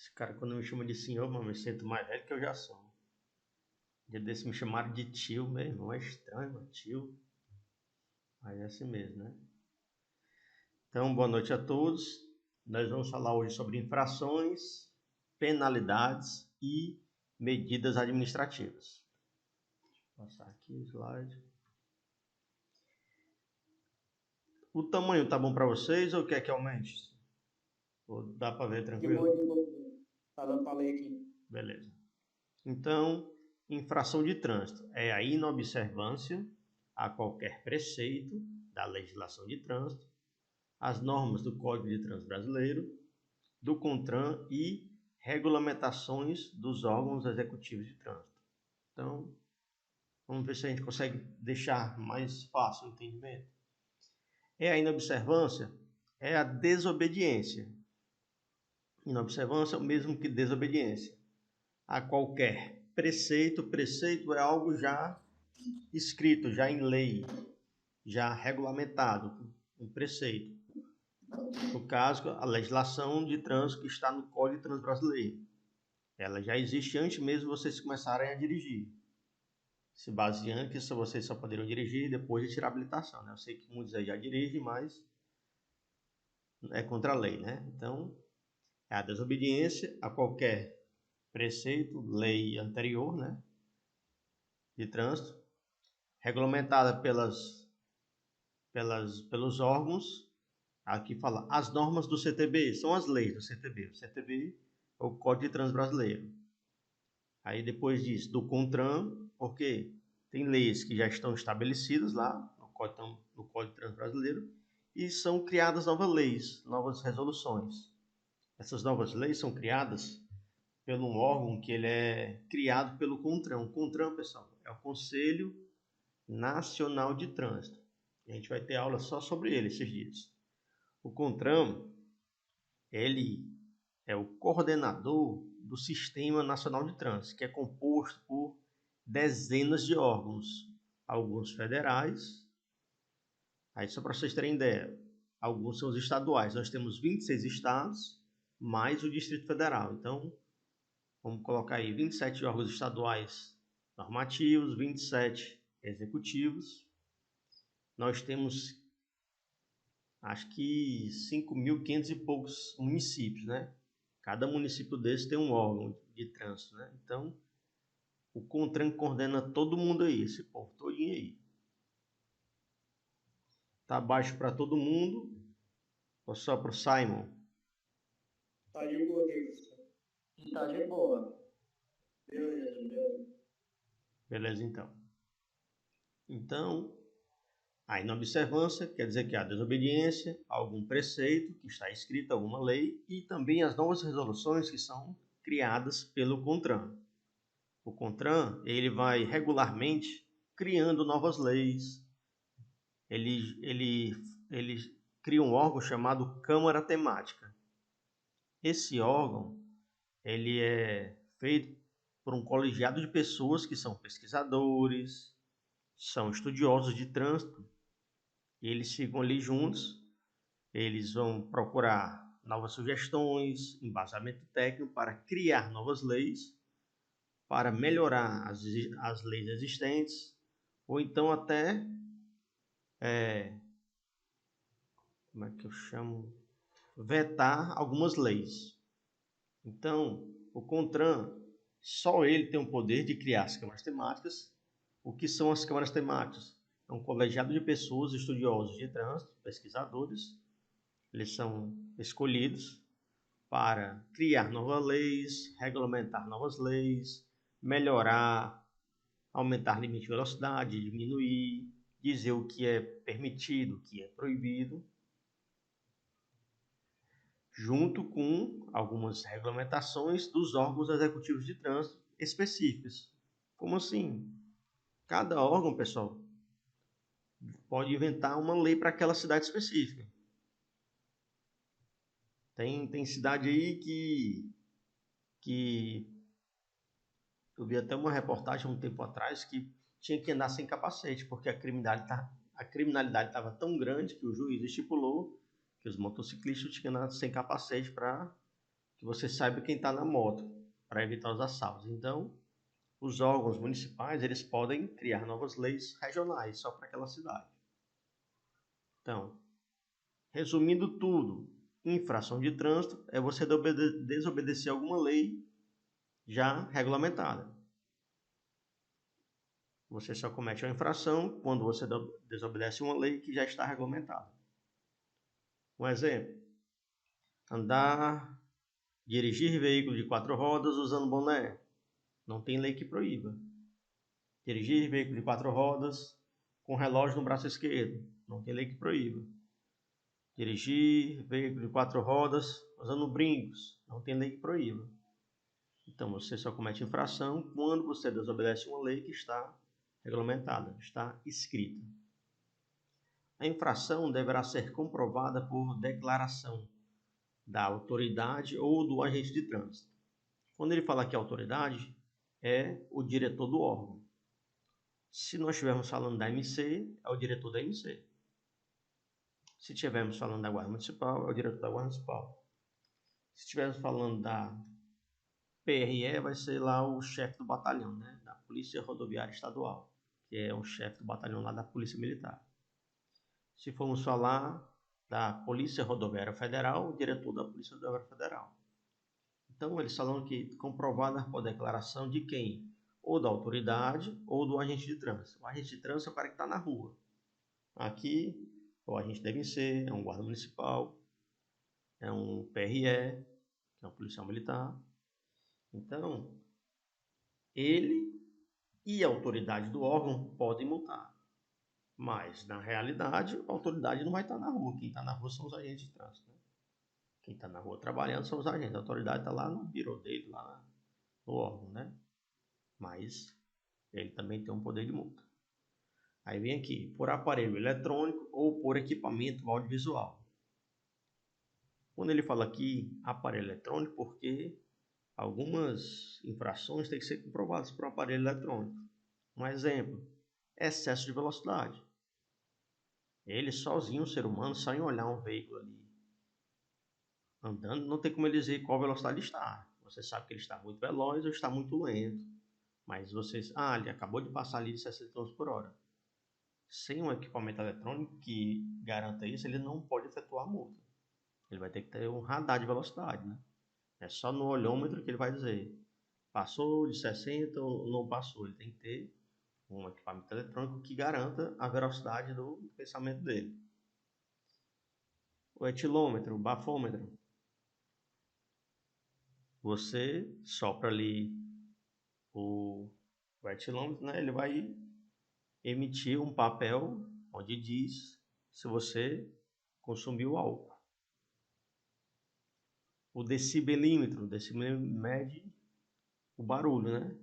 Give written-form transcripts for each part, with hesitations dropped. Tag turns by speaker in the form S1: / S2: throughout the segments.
S1: Esse cara, quando me chama de senhor, mano, eu me sinto mais velho que eu já sou. Dia desse me chamaram de tio, meu irmão. É estranho, mano. Tio. Mas é assim mesmo, né? Então, boa noite a todos. Nós vamos falar hoje sobre infrações, penalidades e medidas administrativas. Vou passar aqui o slide. O tamanho tá bom para vocês ou quer que aumente? Ou dá para ver tranquilo?
S2: De boa. Tá dando pra ler aqui.
S1: Beleza. Então, infração de trânsito é a inobservância a qualquer preceito da legislação de trânsito, as normas do Código de Trânsito Brasileiro, do CONTRAN e regulamentações dos órgãos executivos de trânsito. Então, vamos ver se a gente consegue deixar mais fácil o entendimento. É a inobservância, é a desobediência. Inobservância é o mesmo que desobediência a qualquer preceito. Preceito é algo já escrito, já em lei, já regulamentado, um preceito. No caso, a legislação de trânsito que está no Código de Trânsito Brasileiro. Ela já existe antes mesmo de vocês começarem a dirigir. Se baseando que vocês só poderiam dirigir depois de tirar a habilitação, né? Eu sei que muitos aí já dirigem, mas é contra a lei, né? Então, é a desobediência a qualquer preceito, lei anterior, né? De trânsito, regulamentada pelos órgãos. Aqui fala as normas do CTB, são as leis do CTB. O CTB é o Código de Trânsito Brasileiro. Aí depois disso, do CONTRAN, porque tem leis que já estão estabelecidas lá no Código de Trânsito Brasileiro e são criadas novas leis, novas resoluções. Essas novas leis são criadas pelo um órgão que ele é criado pelo CONTRAN. O CONTRAN, pessoal, é o Conselho Nacional de Trânsito. E a gente vai ter aula só sobre ele esses dias. O CONTRAN, ele é o coordenador do Sistema Nacional de Trânsito, que é composto por dezenas de órgãos, alguns federais. Aí só para vocês terem ideia, alguns são os estaduais. Nós temos 26 estados, mais o Distrito Federal. Então, vamos colocar aí 27 órgãos estaduais normativos, 27 executivos. Nós temos, acho que 5.500 e poucos municípios, né? Cada município desse tem um órgão de trânsito, né? Então, o CONTRAN coordena todo mundo aí, esse povo todinho aí. Tá baixo para todo mundo ou só para o Simon?
S2: Tá de boa aqui. Tá de boa. Beleza.
S1: Beleza, então. Então, a inobservância quer dizer que há desobediência a algum preceito que está escrito, alguma lei, e também as novas resoluções que são criadas pelo CONTRAN. O CONTRAN, ele vai regularmente criando novas leis. Ele cria um órgão chamado Câmara Temática. Esse órgão, ele é feito por um colegiado de pessoas que são pesquisadores, são estudiosos de trânsito, e eles ficam ali juntos, eles vão procurar novas sugestões, embasamento técnico para criar novas leis, para melhorar as leis existentes, ou então até, como é que eu chamo? Vetar algumas leis. Então, o CONTRAN, só ele tem o poder de criar as câmaras temáticas. O que são as câmaras temáticas? É um colegiado de pessoas estudiosos de trânsito, pesquisadores. Eles são escolhidos para criar novas leis, regulamentar novas leis, melhorar, aumentar limite de velocidade, diminuir, dizer o que é permitido, o que é proibido, junto com algumas regulamentações dos órgãos executivos de trânsito específicos. Como assim? Cada órgão, pessoal, pode inventar uma lei para aquela cidade específica. Tem cidade aí que eu vi até uma reportagem um tempo atrás que tinha que andar sem capacete, porque a criminalidade estava tão grande que o juiz estipulou que os motociclistas tinham que andar sem capacete para que você saiba quem está na moto, para evitar os assaltos. Então, os órgãos municipais, eles podem criar novas leis regionais só para aquela cidade. Então, resumindo tudo, infração de trânsito é você desobedecer alguma lei já regulamentada. Você só comete uma infração quando você desobedece uma lei que já está regulamentada. Um exemplo: dirigir veículo de 4 rodas usando boné. Não tem lei que proíba. Dirigir veículo de 4 rodas com relógio no braço esquerdo. Não tem lei que proíba. Dirigir veículo de 4 rodas usando brincos. Não tem lei que proíba. Então, você só comete infração quando você desobedece uma lei que está regulamentada, está escrita. A infração deverá ser comprovada por declaração da autoridade ou do agente de trânsito. Quando ele fala que a autoridade é o diretor do órgão. Se nós estivermos falando da MC, é o diretor da MC. Se estivermos falando da Guarda Municipal, é o diretor da Guarda Municipal. Se estivermos falando da PRE, vai ser lá o chefe do batalhão, né? Da Polícia Rodoviária Estadual, que é o chefe do batalhão lá da Polícia Militar. Se formos falar da Polícia Rodoviária Federal, o diretor da Polícia Rodoviária Federal. Então, eles falam que comprovada por declaração de quem? Ou da autoridade ou do agente de trânsito. O agente de trânsito é o cara que está na rua. Aqui, o agente deve ser, é um guarda municipal, é um PRE, que é um policial militar. Então, ele e a autoridade do órgão podem multar. Mas, na realidade, a autoridade não vai estar na rua. Quem está na rua são os agentes de trânsito. Né? Quem está na rua trabalhando são os agentes. A autoridade está lá no birô dele, lá no órgão, né? Mas ele também tem um poder de multa. Aí vem aqui, por aparelho eletrônico ou por equipamento audiovisual. Quando ele fala aqui aparelho eletrônico, porque algumas infrações têm que ser comprovadas por um aparelho eletrônico. Um exemplo, excesso de velocidade. Ele sozinho, o ser humano, só em olhar um veículo ali andando, não tem como ele dizer qual velocidade está. Você sabe que ele está muito veloz ou está muito lento. Mas ele acabou de passar ali de 60 km por hora. Sem um equipamento eletrônico que garanta isso, ele não pode efetuar a multa. Ele vai ter que ter um radar de velocidade, né? É só no olhômetro que ele vai dizer passou de 60 ou não passou. Ele tem que ter um equipamento eletrônico que garanta a velocidade do pensamento dele. O etilômetro, o bafômetro. Você sopra ali o etilômetro, né? Ele vai emitir um papel onde diz se você consumiu álcool. O decibelímetro mede o barulho, né?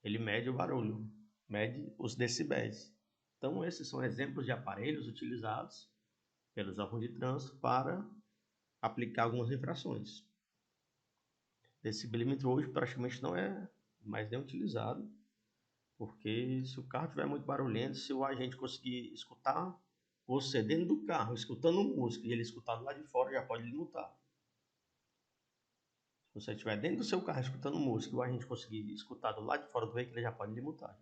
S1: Ele mede o barulho, mede os decibéis. Então, esses são exemplos de aparelhos utilizados pelos órgãos de trânsito para aplicar algumas infrações. Decibelímetro hoje praticamente não é mais nem utilizado, porque se o carro estiver muito barulhento, se o agente conseguir escutar você dentro do carro, escutando música, e ele escutar do lado de fora, já pode lhe multar. Se você estiver dentro do seu carro escutando música e o agente conseguir escutar do lado de fora do veículo, ele já pode lhe multar.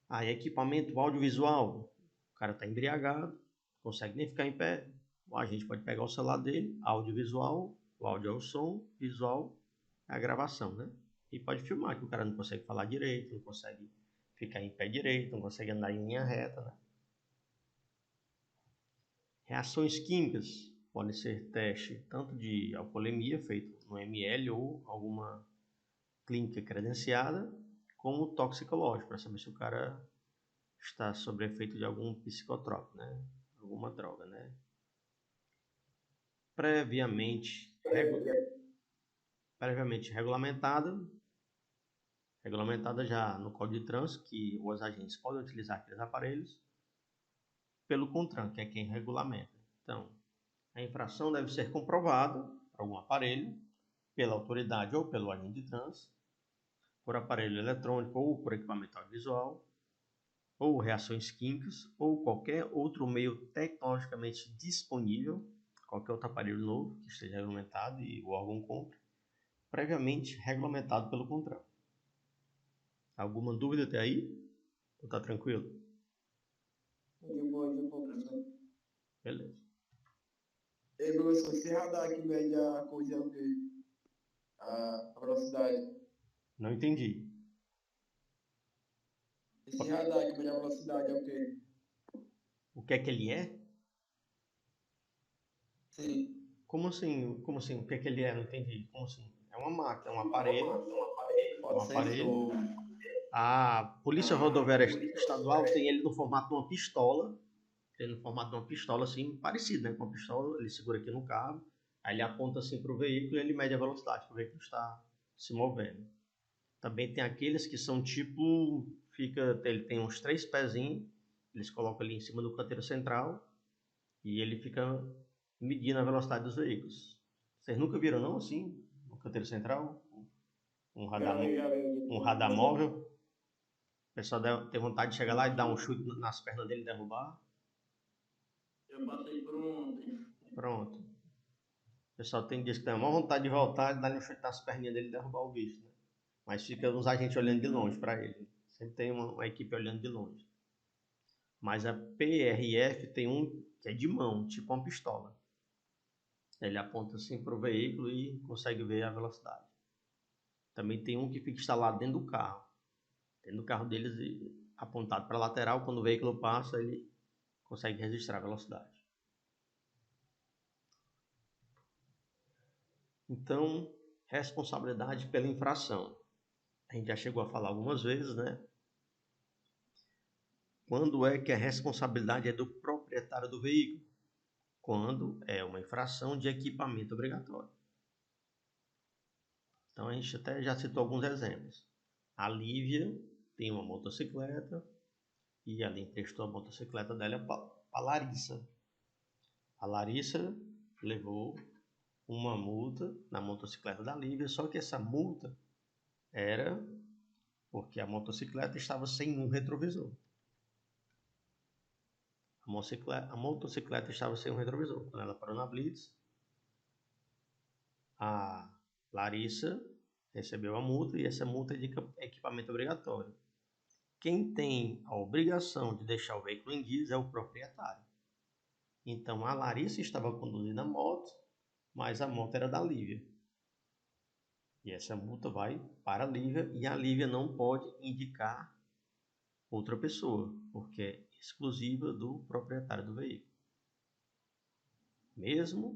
S1: Aí, equipamento audiovisual. O cara está embriagado, não consegue nem ficar em pé. O agente pode pegar o celular dele, audiovisual, o áudio é o som, visual é a gravação, né? E pode filmar que o cara não consegue falar direito, não consegue ficar em pé direito, não consegue andar em linha reta, né? Reações químicas podem ser teste tanto de alcoolemia feito no ml ou alguma clínica credenciada, como toxicológico, para saber se o cara está sob efeito de algum psicotrópico, né? Alguma droga, né? Previamente regulamentada já no Código de Trânsito, que os agentes podem utilizar aqueles aparelhos, pelo CONTRAN, que é quem regulamenta. Então, a infração deve ser comprovada por algum aparelho, pela autoridade ou pelo agente de trânsito, por aparelho eletrônico ou por equipamento audiovisual, ou reações químicas, ou qualquer outro meio tecnologicamente disponível, qualquer outro aparelho novo que esteja regulamentado e o órgão compre, previamente regulamentado pelo CONTRAN. Alguma dúvida até aí? Ou tá tranquilo?
S2: De boa, professor.
S1: Beleza.
S2: E, professor, esse radar que mede a coisa é o quê? A velocidade.
S1: Não entendi.
S2: Esse radar que mede a velocidade é o quê?
S1: O que é que ele é?
S2: Sim.
S1: Como assim? Como assim? O que é que ele é? Não entendi. Como assim? É uma máquina, é um aparelho.
S2: Pode sensor.
S1: A Polícia Rodoviária Estadual tem ele no formato de uma pistola. Tem no formato de uma pistola, assim, parecido, né? Com uma pistola, ele segura aqui no cabo, aí ele aponta assim para o veículo e ele mede a velocidade que o veículo está se movendo. Também tem aqueles que são tipo, ele tem uns 3 pezinhos, eles colocam ali em cima do canteiro central e ele fica medindo a velocidade dos veículos. Vocês nunca viram não assim, no canteiro central? Um radar, um radar móvel? O pessoal tem vontade de chegar lá e dar um chute nas pernas dele e derrubar.
S2: Eu passei por um ontem.
S1: Pronto. O pessoal tem dias que tem a maior vontade de voltar e dar um chute nas perninhas dele e derrubar o bicho, né? Mas fica uns agentes olhando de longe para ele. Sempre tem uma equipe olhando de longe. Mas a PRF tem um que é de mão, tipo uma pistola. Ele aponta assim para o veículo e consegue ver a velocidade. Também tem um que fica instalado dentro do carro. Dentro do carro deles, apontado para a lateral, quando o veículo passa, ele consegue registrar a velocidade. Então, responsabilidade pela infração. A gente já chegou a falar algumas vezes, né? Quando é que a responsabilidade é do proprietário do veículo? Quando é uma infração de equipamento obrigatório. Então a gente até já citou alguns exemplos. A Lívia tem uma motocicleta e ela emprestou a motocicleta dela para a Larissa. A Larissa levou uma multa na motocicleta da Lívia, só que essa multa era porque a motocicleta estava sem um retrovisor. A motocicleta estava sem um retrovisor. Quando ela parou na Blitz, a Larissa recebeu a multa e essa multa é de equipamento obrigatório. Quem tem a obrigação de deixar o veículo em dias é o proprietário. Então a Larissa estava conduzindo a moto, mas a moto era da Lívia. E essa multa vai para a Lívia e a Lívia não pode indicar outra pessoa, porque é exclusiva do proprietário do veículo. Mesmo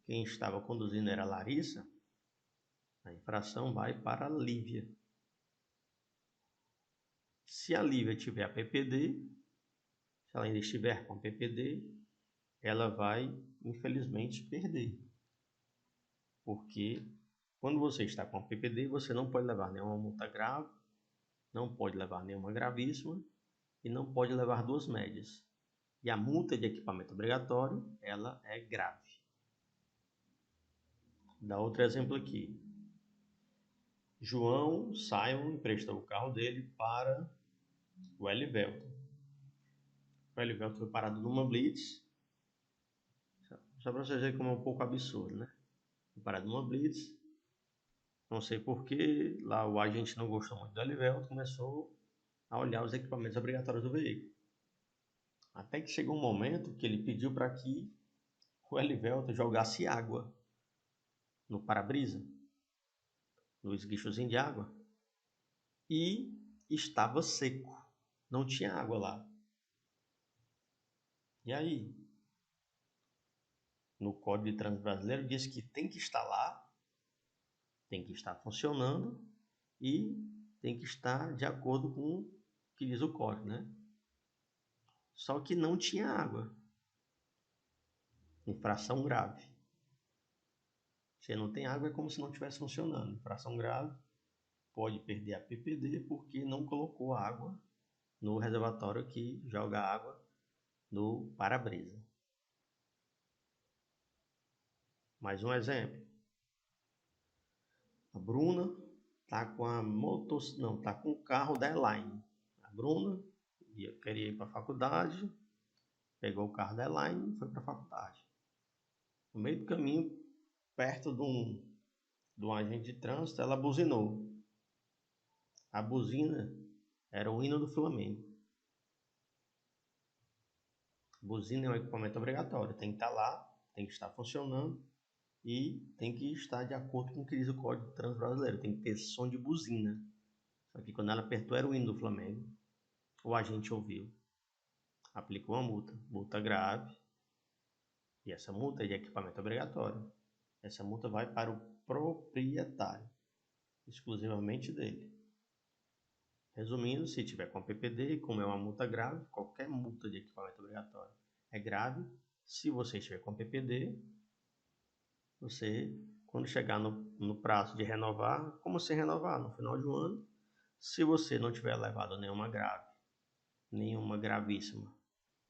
S1: quem estava conduzindo era a Larissa, a infração vai para a Lívia. Se a Lívia tiver a PPD, se ela ainda estiver com a PPD, ela vai, infelizmente, perder. Porque quando você está com a PPD, você não pode levar nenhuma multa grave, não pode levar nenhuma gravíssima e não pode levar 2 médias. E a multa de equipamento obrigatório, ela é grave. Dá outro exemplo aqui. João Simon emprestou o carro dele para o Elivelton. O Elivelton foi parado numa blitz. Só para vocês verem como é um pouco absurdo, né? Foi parado numa blitz. Não sei porquê, lá o agente não gostou muito do Elivelton, começou a olhar os equipamentos obrigatórios do veículo. Até que chegou um momento que ele pediu para que o Elivelton jogasse água no para-brisa, no esguichozinho de água, e estava seco, não tinha água lá. E aí? No Código de Trânsito Brasileiro diz que tem que estar lá, tem que estar funcionando e tem que estar de acordo com o que diz o código, né? Só que não tinha água. Infração grave. Se não tem água é como se não estivesse funcionando. Infração grave, pode perder a PPD porque não colocou água no reservatório que joga água no para-brisa. Mais um exemplo. A Bruna tá com a tá com o carro da Elaine. A Bruna queria ir para a faculdade, pegou o carro da Elaine e foi para a faculdade. No meio do caminho, perto de um agente de trânsito, ela buzinou. A buzina era o hino do Flamengo. Buzina é um equipamento obrigatório, tem que estar lá, tem que estar funcionando e tem que estar de acordo com o que diz o Código de Trânsito Brasileiro, tem que ter som de buzina. Só que quando ela apertou era o hino do Flamengo, o agente ouviu, aplicou uma multa grave, e essa multa é de equipamento obrigatório. Essa multa vai para o proprietário, exclusivamente dele. Resumindo, se tiver com a PPD, como é uma multa grave, qualquer multa de equipamento obrigatório é grave. Se você estiver com a PPD, você, quando chegar no prazo de renovar, como se renovar no final de um ano, se você não tiver levado nenhuma grave, nenhuma gravíssima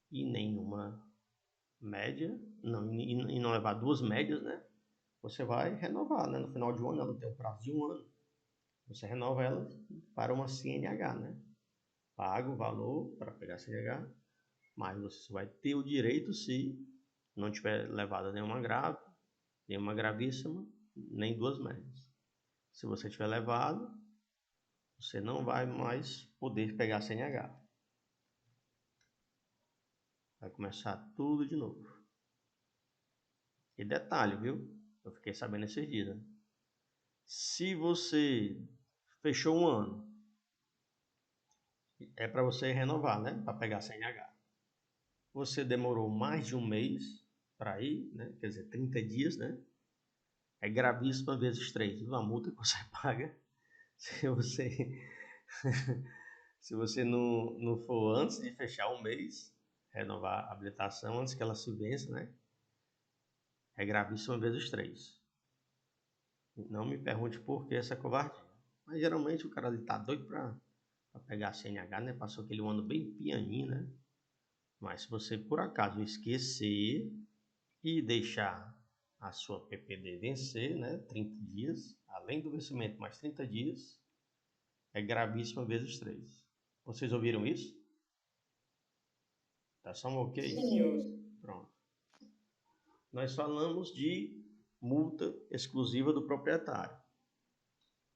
S1: e nenhuma média, e não levar duas médias, né? Você vai renovar, né? No final de um ano, ela tem um prazo de um ano. Você renova ela para uma CNH, né? Paga o valor para pegar a CNH, mas você vai ter o direito se não tiver levado nenhuma grave, nenhuma gravíssima, nem duas médias. Se você tiver levado, você não vai mais poder pegar a CNH. Vai começar tudo de novo. E detalhe, viu? Eu fiquei sabendo esses dias, né? Se você fechou um ano, é para você renovar, né? Para pegar a CNH. Você demorou mais de um mês para ir, né? Quer dizer, 30 dias, né? É gravíssima vezes 3, uma multa que você paga se você se você não for antes de fechar um mês, renovar a habilitação antes que ela se vença, né? É gravíssima vezes 3. Não me pergunte por que essa covardia. Mas geralmente o cara ali tá doido para pegar a CNH, né? Passou aquele ano bem pianinho, né? Mas se você por acaso esquecer e deixar a sua PPD vencer, né? 30 dias, além do vencimento mais 30 dias, é gravíssima vezes 3. Vocês ouviram isso? Tá só um ok?
S2: Sim.
S1: Pronto. Nós falamos de multa exclusiva do proprietário.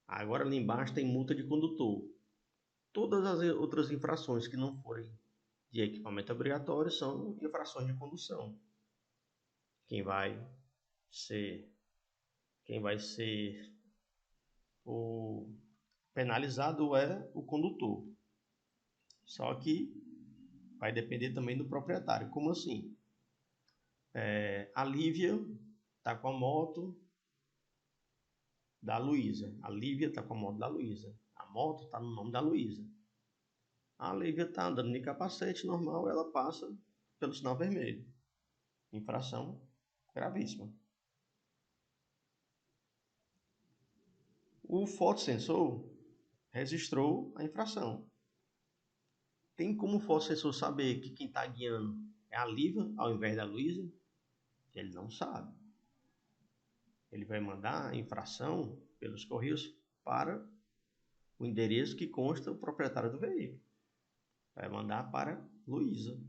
S1: Agora ali embaixo tem multa de condutor. Todas as outras infrações que não forem de equipamento obrigatório são infrações de condução. Quem vai ser o penalizado é o condutor. Só que vai depender também do proprietário. Como assim? A Lívia está com a moto da Luísa. A Lívia está com a moto da Luísa. A moto está no nome da Luísa. A Lívia está andando de capacete normal, ela passa pelo sinal vermelho. Infração gravíssima. O fotossensor registrou a infração. Tem como o fotossensor saber que quem está guiando é a Lívia ao invés da Luísa? Ele não sabe. Ele vai mandar a infração pelos correios para o endereço que consta o proprietário do veículo. Vai mandar para Luísa.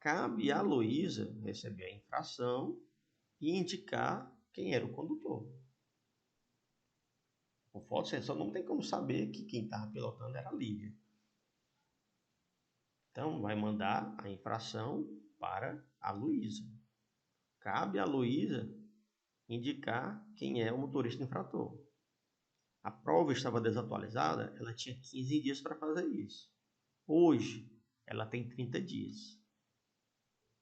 S1: Cabe a Luísa receber a infração e indicar quem era o condutor. O fotossensor não tem como saber que quem estava pilotando era a Lívia. Então, vai mandar a infração para a Luísa. Cabe a Luísa indicar quem é o motorista infrator. A prova estava desatualizada, ela tinha 15 dias para fazer isso. Hoje, ela tem 30 dias.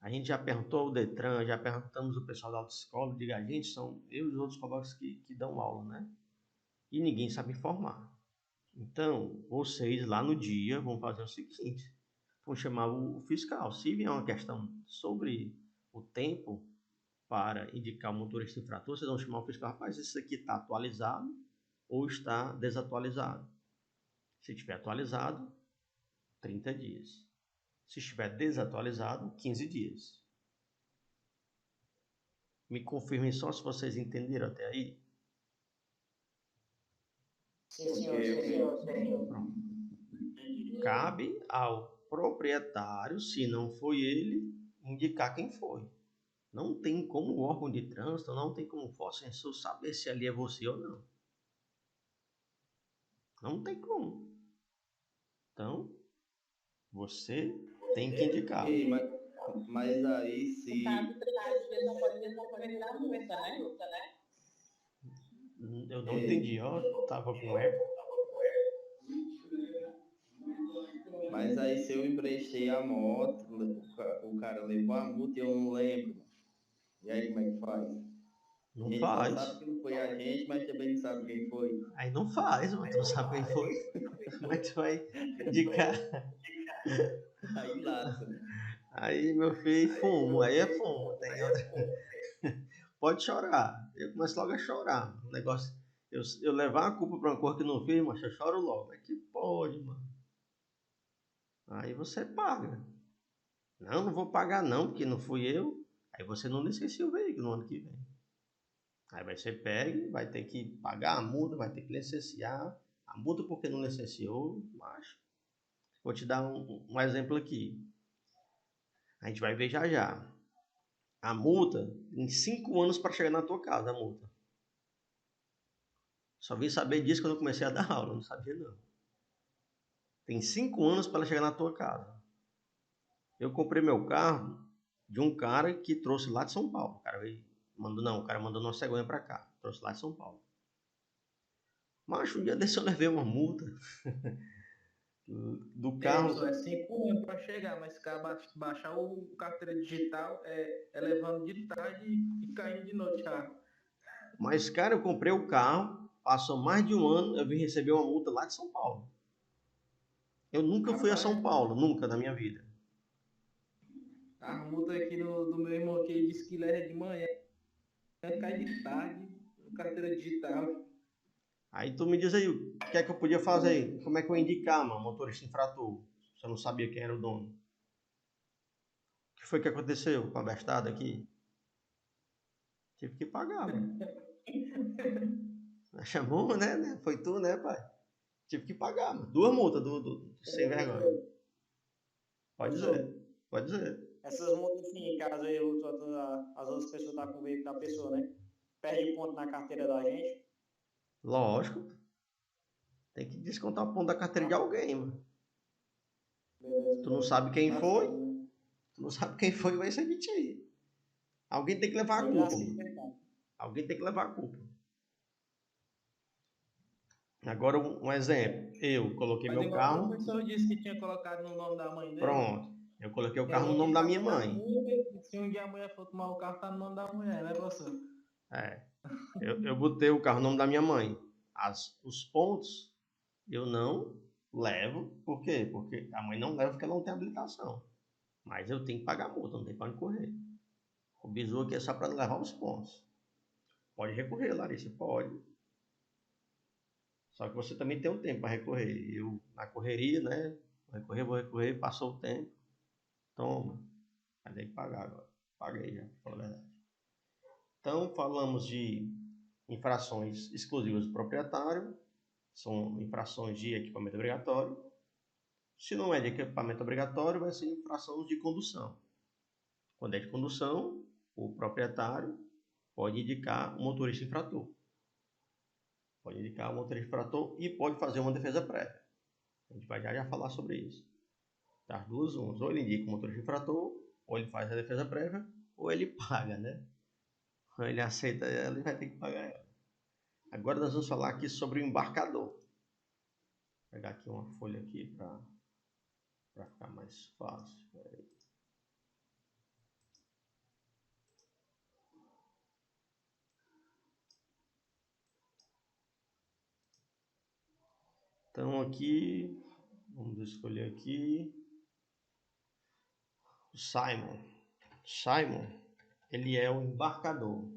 S1: A gente já perguntou ao Detran, já perguntamos ao pessoal da autoescola, diga, a gente, são eu e os outros colegas que dão aula, né? E ninguém sabe informar. Então, vocês lá no dia vão fazer o seguinte, vão chamar o fiscal. Se vier uma questão sobre o tempo para indicar o motorista infrator, vocês vão chamar o fiscal, rapaz, isso aqui está atualizado ou está desatualizado. Se estiver atualizado, 30 dias. Se estiver desatualizado, 15 dias. Me confirmem só se vocês entenderam até aí.
S2: Sim, senhor.
S1: Pronto. Cabe ao proprietário, se não foi ele, indicar quem foi. Não tem como o órgão de trânsito, não tem como o Foscensor saber se ali é você ou não. Não tem como. Então, você tem que indicar.
S3: Ei, mas aí se.
S1: Eu não entendi, ó. Tava com eco.
S3: Mas aí se eu emprestei a moto, o cara levou a multa e eu não lembro. E aí como é que faz? A
S1: Não
S3: gente só
S1: faz.
S3: sabe que não foi a gente, mas também não sabe quem foi.
S1: Aí não faz, mano. Tu não sabe quem foi. Como é que tu vai indicar?
S3: Aí lasca.
S1: Aí, meu filho, fumo. Aí é fumo. Tem outra. Pode chorar. Eu começo logo a chorar. O negócio. Eu levar a culpa pra uma coisa que não fiz, mas eu choro logo. É que pode, mano. Aí você paga. Não, não vou pagar não, porque não fui eu. Aí você não licencia o veículo no ano que vem. Aí você pega, vai ter que pagar a multa, vai ter que licenciar. A multa porque não licenciou, mas vou te dar um exemplo aqui. A gente vai ver já já. A multa, em 5 anos para chegar na tua casa, a multa. Só vim saber disso quando eu comecei a dar aula, não sabia não. Tem 5 anos para ela chegar na tua casa. Eu comprei meu carro de um cara que trouxe lá de São Paulo. O cara mandou uma cegonha para cá, trouxe lá de São Paulo. Mas um dia desse eu levei uma multa do carro.
S3: Só é 5 anos para chegar, mas se o cara baixar o carteira digital, é levando de tarde e caindo de noite.
S1: Mas, cara, eu comprei o carro, passou mais de um ano, eu vim receber uma multa lá de São Paulo. Eu nunca fui a São Paulo, nunca na minha vida.
S3: A multa aqui do meu irmão que ele disse que leva de manhã, cai de tarde, carteira digital.
S1: Aí tu me diz aí, o que é que eu podia fazer? Como é que eu ia indicar, mano, motorista infrator? Se eu não sabia quem era o dono. O que foi que aconteceu com a bestada aqui? Tive que pagar, mano. Chamou, né? Foi tu, né, pai? Tive que pagar, mano. 2 multas do sem vergonha. Pode dizer, pode dizer.
S2: Essas multas, assim, caso as outras pessoas estão com o veículo da pessoa, né? Perde ponto na carteira da gente.
S1: Lógico. Tem que descontar o ponto da carteira de alguém, mano.
S2: Beleza.
S1: Tu não sabe quem foi, tu não sabe quem foi, vai ser de ti. Alguém tem que levar a culpa, mano. Alguém tem que levar a culpa. Agora um exemplo. Eu coloquei meu carro.
S3: O professor disse que tinha colocado no nome da mãe dele.
S1: Pronto. Eu coloquei o carro no nome da minha mãe.
S3: Se um dia a mulher for tomar o carro, tá no nome da mulher, né, professor?
S1: É. Eu botei o carro no nome da minha mãe. Os pontos eu não levo. Por quê? Porque a mãe não leva porque ela não tem habilitação. Mas eu tenho que pagar a multa, não tem para onde correr. O bizu aqui é só para levar os pontos. Pode recorrer, Larissa, pode. Só que você também tem um tempo para recorrer. Eu, na correria, né? Vou recorrer, passou o tempo. Toma. Vai ter que pagar agora. Paguei já, pra falar a verdade. Então, falamos de infrações exclusivas do proprietário. São infrações de equipamento obrigatório. Se não é de equipamento obrigatório, vai ser infração de condução. Quando é de condução, o proprietário pode indicar o motorista infrator. Pode indicar o motorista infrator e pode fazer uma defesa prévia. A gente vai já falar sobre isso. Das duas, umas. Ou ele indica o motorista infrator, ou ele faz a defesa prévia, ou ele paga, né? Ou ele aceita ela e vai ter que pagar ela. Agora nós vamos falar aqui sobre o embarcador. Vou pegar aqui uma folha aqui para ficar mais fácil. Então aqui, vamos escolher aqui o Simon. Simon, ele é o embarcador.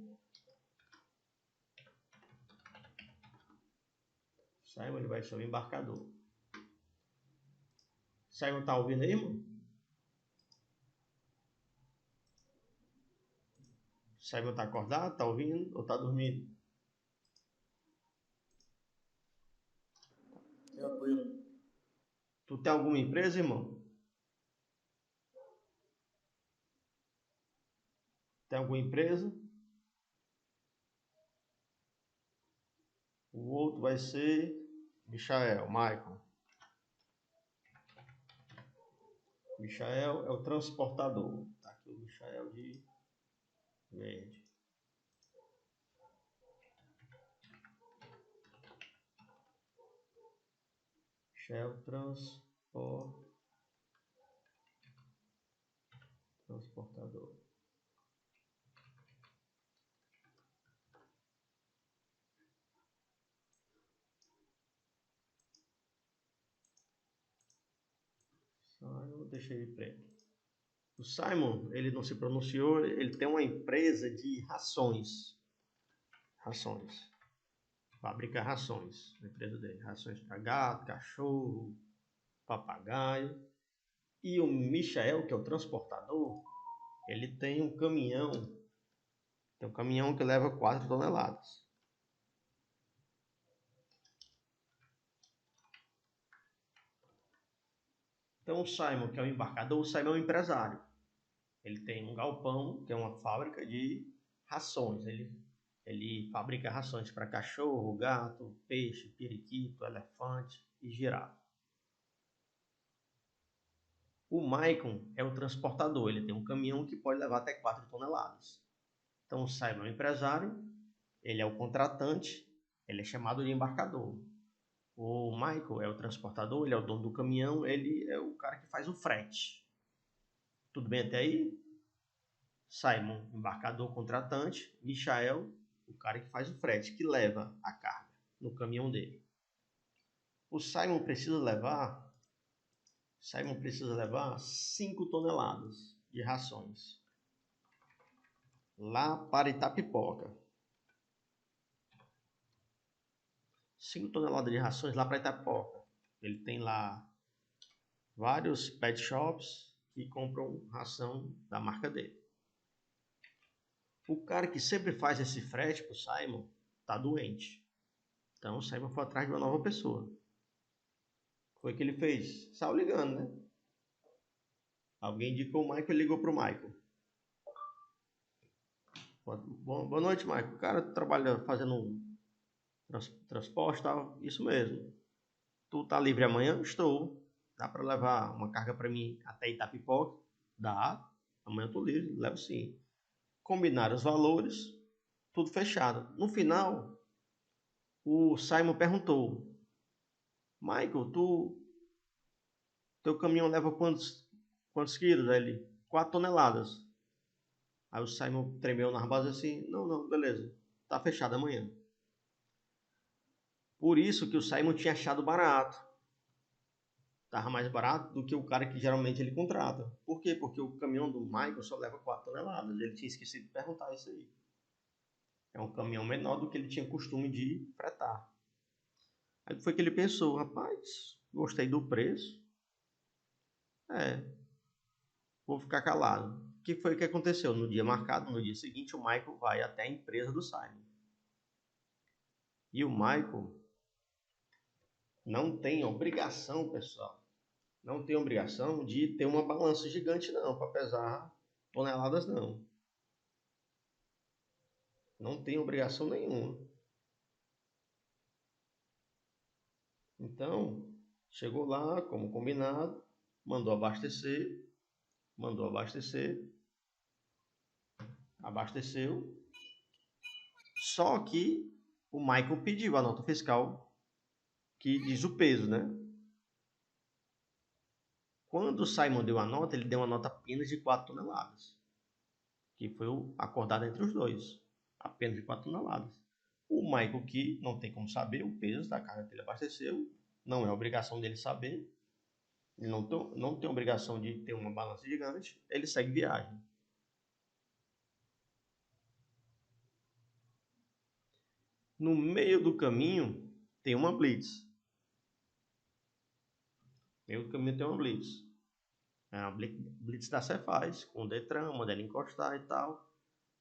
S1: Simon, ele vai ser o embarcador. Simon, tá ouvindo aí, irmão? Simon tá acordado, tá ouvindo ou tá dormindo?
S2: Tranquilo.
S1: Tu tem alguma empresa, irmão? Tem alguma empresa? O outro vai ser Michael, Michael. Michael é o transportador. Tá aqui o Michael de verde. Michael transportador. Eu deixei ele preto. O Simon, ele não se pronunciou, ele tem uma empresa de rações. Rações. Fabrica rações. A empresa dele. Rações para gato, cachorro, papagaio. E o Michael, que é o transportador, ele tem um caminhão. Tem um caminhão que leva 4 toneladas. Então o Simon, que é o embarcador, o Simon é um empresário. Ele tem um galpão, que é uma fábrica de rações. Ele fabrica rações para cachorro, gato, peixe, periquito, elefante e girafa. O Maicon é o transportador. Ele tem um caminhão que pode levar até 4 toneladas. Então o Simon é o empresário, ele é o contratante, ele é chamado de embarcador. O Michael é o transportador, ele é o dono do caminhão, ele é o cara que faz o frete. Tudo bem até aí? Simon, embarcador, contratante. Michael, o cara que faz o frete, que leva a carga no caminhão dele. O Simon precisa levar 5 toneladas de rações lá para Itapipoca. 5 toneladas de rações lá para Itapipoca. Ele tem lá vários pet shops que compram ração da marca dele. O cara que sempre faz esse frete pro Simon tá doente. Então o Simon foi atrás de uma nova pessoa. Foi o que ele fez? Saiu ligando, né? Alguém indicou o Michael e ligou pro Michael. Boa noite, Michael. O cara trabalha fazendo transporte e tal. Isso mesmo. Tu tá livre amanhã? Estou. Dá para levar uma carga para mim até Itapipoca? Dá. Amanhã eu tô livre. Levo sim. Combinaram os valores. Tudo fechado. No final, o Simon perguntou: Michael, teu caminhão leva quantos quilos? Aí ele: 4 toneladas. Aí o Simon tremeu na base assim: não, beleza. Tá fechado amanhã. Por isso que o Simon tinha achado barato. Tava mais barato do que o cara que geralmente ele contrata. Por quê? Porque o caminhão do Michael só leva 4 toneladas. Ele tinha esquecido de perguntar isso aí. É um caminhão menor do que ele tinha costume de fretar. Aí foi que ele pensou: rapaz, gostei do preço. Vou ficar calado. O que foi que aconteceu? No dia marcado, no dia seguinte, o Michael vai até a empresa do Simon. E o Michael não tem obrigação, pessoal. Não tem obrigação de ter uma balança gigante, não, para pesar toneladas, não. Não tem obrigação nenhuma. Então, chegou lá, como combinado, mandou abastecer, abasteceu. Só que o Michael pediu a nota fiscal que diz o peso, né? Quando o Simon deu a nota, ele deu uma nota apenas de 4 toneladas, que foi acordado entre os dois, apenas de 4 toneladas. O Michael, que não tem como saber o peso da carga que ele abasteceu, não é obrigação dele saber, ele não tem obrigação de ter uma balança gigante, ele segue viagem. No meio do caminho tem uma blitz. No meio do caminho tem uma blitz. É a blitz da Cefaz, com o Detran, manda ele encostar e tal.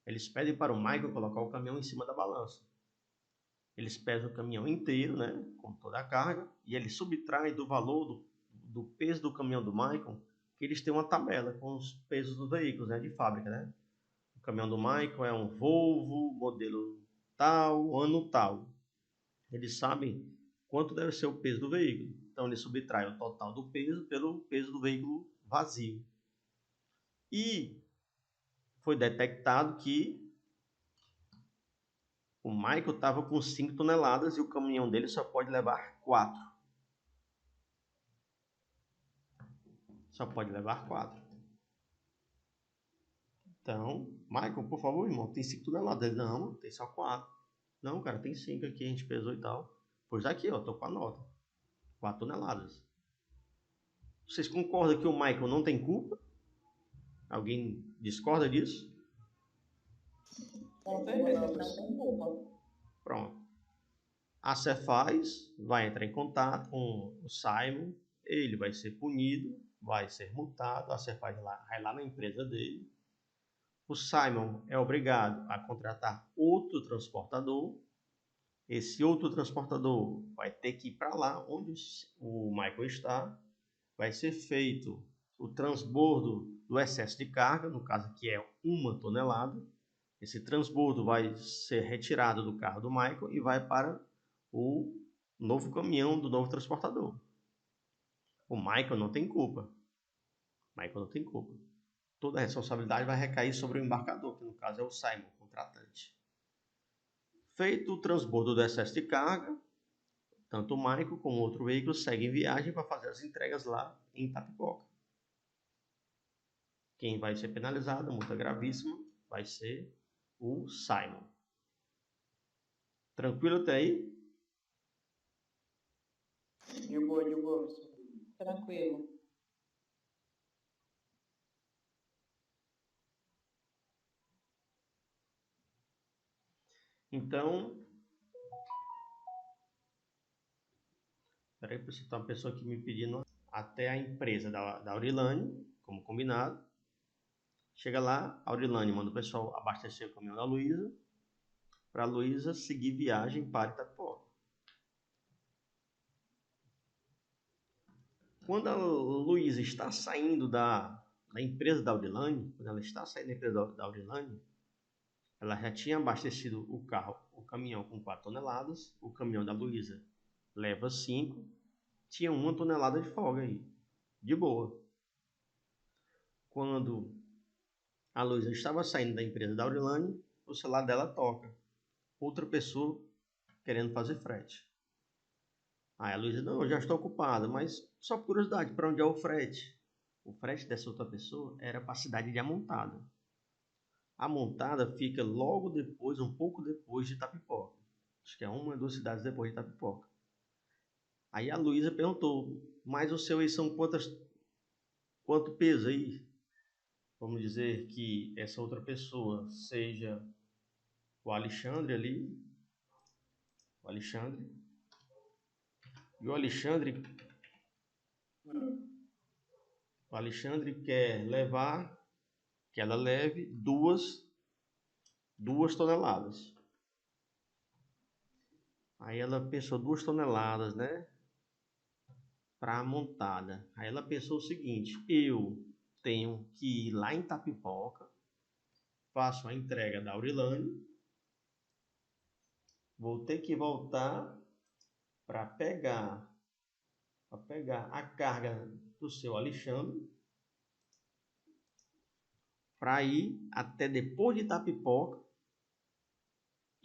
S1: Eles pedem para o Michael colocar o caminhão em cima da balança. Eles pesam o caminhão inteiro, né, com toda a carga, e eles subtraem do valor do peso do caminhão do Michael, que eles têm uma tabela com os pesos dos veículos, né, de fábrica, né? caminhão do Michael é um Volvo, modelo tal, ano tal. Eles sabem quanto deve ser o peso do veículo. Então, ele subtrai o total do peso pelo peso do veículo vazio. E foi detectado que o Michael estava com 5 toneladas e o caminhão dele só pode levar 4. Só pode levar 4. Então, Michael, por favor, irmão, tem 5 toneladas. Ele, não, tem só 4. Não, cara, tem 5 aqui, a gente pesou e tal. Pois aqui, ó, tô com a nota. 4 toneladas. Vocês concordam que o Michael não tem culpa? Alguém discorda disso?
S4: Com certeza, não tem culpa.
S1: Pronto. A Cefaz vai entrar em contato com o Simon, ele vai ser punido, vai ser multado, a Cefaz vai lá na empresa dele. O Simon é obrigado a contratar outro transportador. Esse outro transportador vai ter que ir para lá onde o Michael está. Vai ser feito o transbordo do excesso de carga, no caso aqui é 1 tonelada. Esse transbordo vai ser retirado do carro do Michael e vai para o novo caminhão do novo transportador. O Michael não tem culpa. Toda a responsabilidade vai recair sobre o embarcador, que no caso é o Simon, o contratante. Feito o transbordo do excesso de carga, tanto o Michael como o outro veículo seguem viagem para fazer as entregas lá em Itapipoca. Quem vai ser penalizado, multa gravíssima, vai ser o Simon. Tranquilo até aí?
S2: De boa.
S4: Tranquilo.
S1: Então, peraí, tem uma pessoa aqui me pedindo até a empresa da Aurilane, como combinado. Chega lá, a Aurilane manda o pessoal abastecer o caminhão da Luísa, para a Luísa seguir viagem para Itapipoca. Quando a Luísa está saindo da empresa da Aurilane, ela já tinha abastecido o caminhão com 4 toneladas, o caminhão da Luísa leva 5, tinha 1 tonelada de folga aí, de boa. Quando a Luísa estava saindo da empresa da Aurilane, o celular dela toca. Outra pessoa querendo fazer frete. Aí a Luísa, não, eu já estou ocupada, mas só por curiosidade, para onde é o frete? O frete dessa outra pessoa era para a cidade de Amontada. Amontada fica logo depois, um pouco depois de Itapipoca. Acho que é 1 ou 2 cidades depois de Itapipoca. Aí a Luísa perguntou, mas o seu aí são quanto peso aí? Vamos dizer que essa outra pessoa seja o Alexandre ali. O Alexandre. E o Alexandre quer que ela leve 2 toneladas. Aí ela pensou 2 toneladas, né? Para a montada. Aí ela pensou o seguinte, eu tenho que ir lá em Itapipoca, faço a entrega da Aurilane, vou ter que voltar para pegar a carga do seu Alexandre, para ir até depois de Itapipoca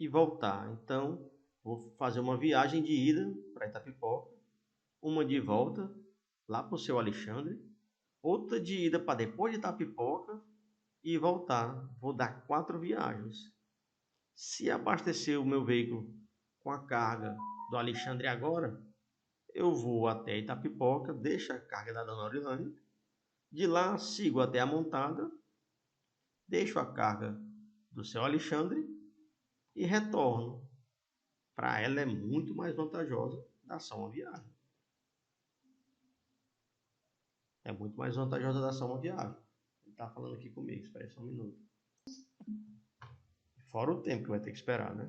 S1: e voltar. Então, vou fazer uma viagem de ida para Itapipoca, uma de volta lá para o seu Alexandre, outra de ida para depois de Itapipoca e voltar. Vou dar 4 viagens. Se abastecer o meu veículo com a carga do Alexandre agora, eu vou até Itapipoca, deixo a carga da Dona Aurilane, de lá sigo até a montada, deixo a carga do seu Alexandre e retorno. Para ela é muito mais vantajosa dar só uma viagem. É muito mais vantajosa dar só uma viagem. Ele está falando aqui comigo, espera só um minuto. Fora o tempo que vai ter que esperar, né?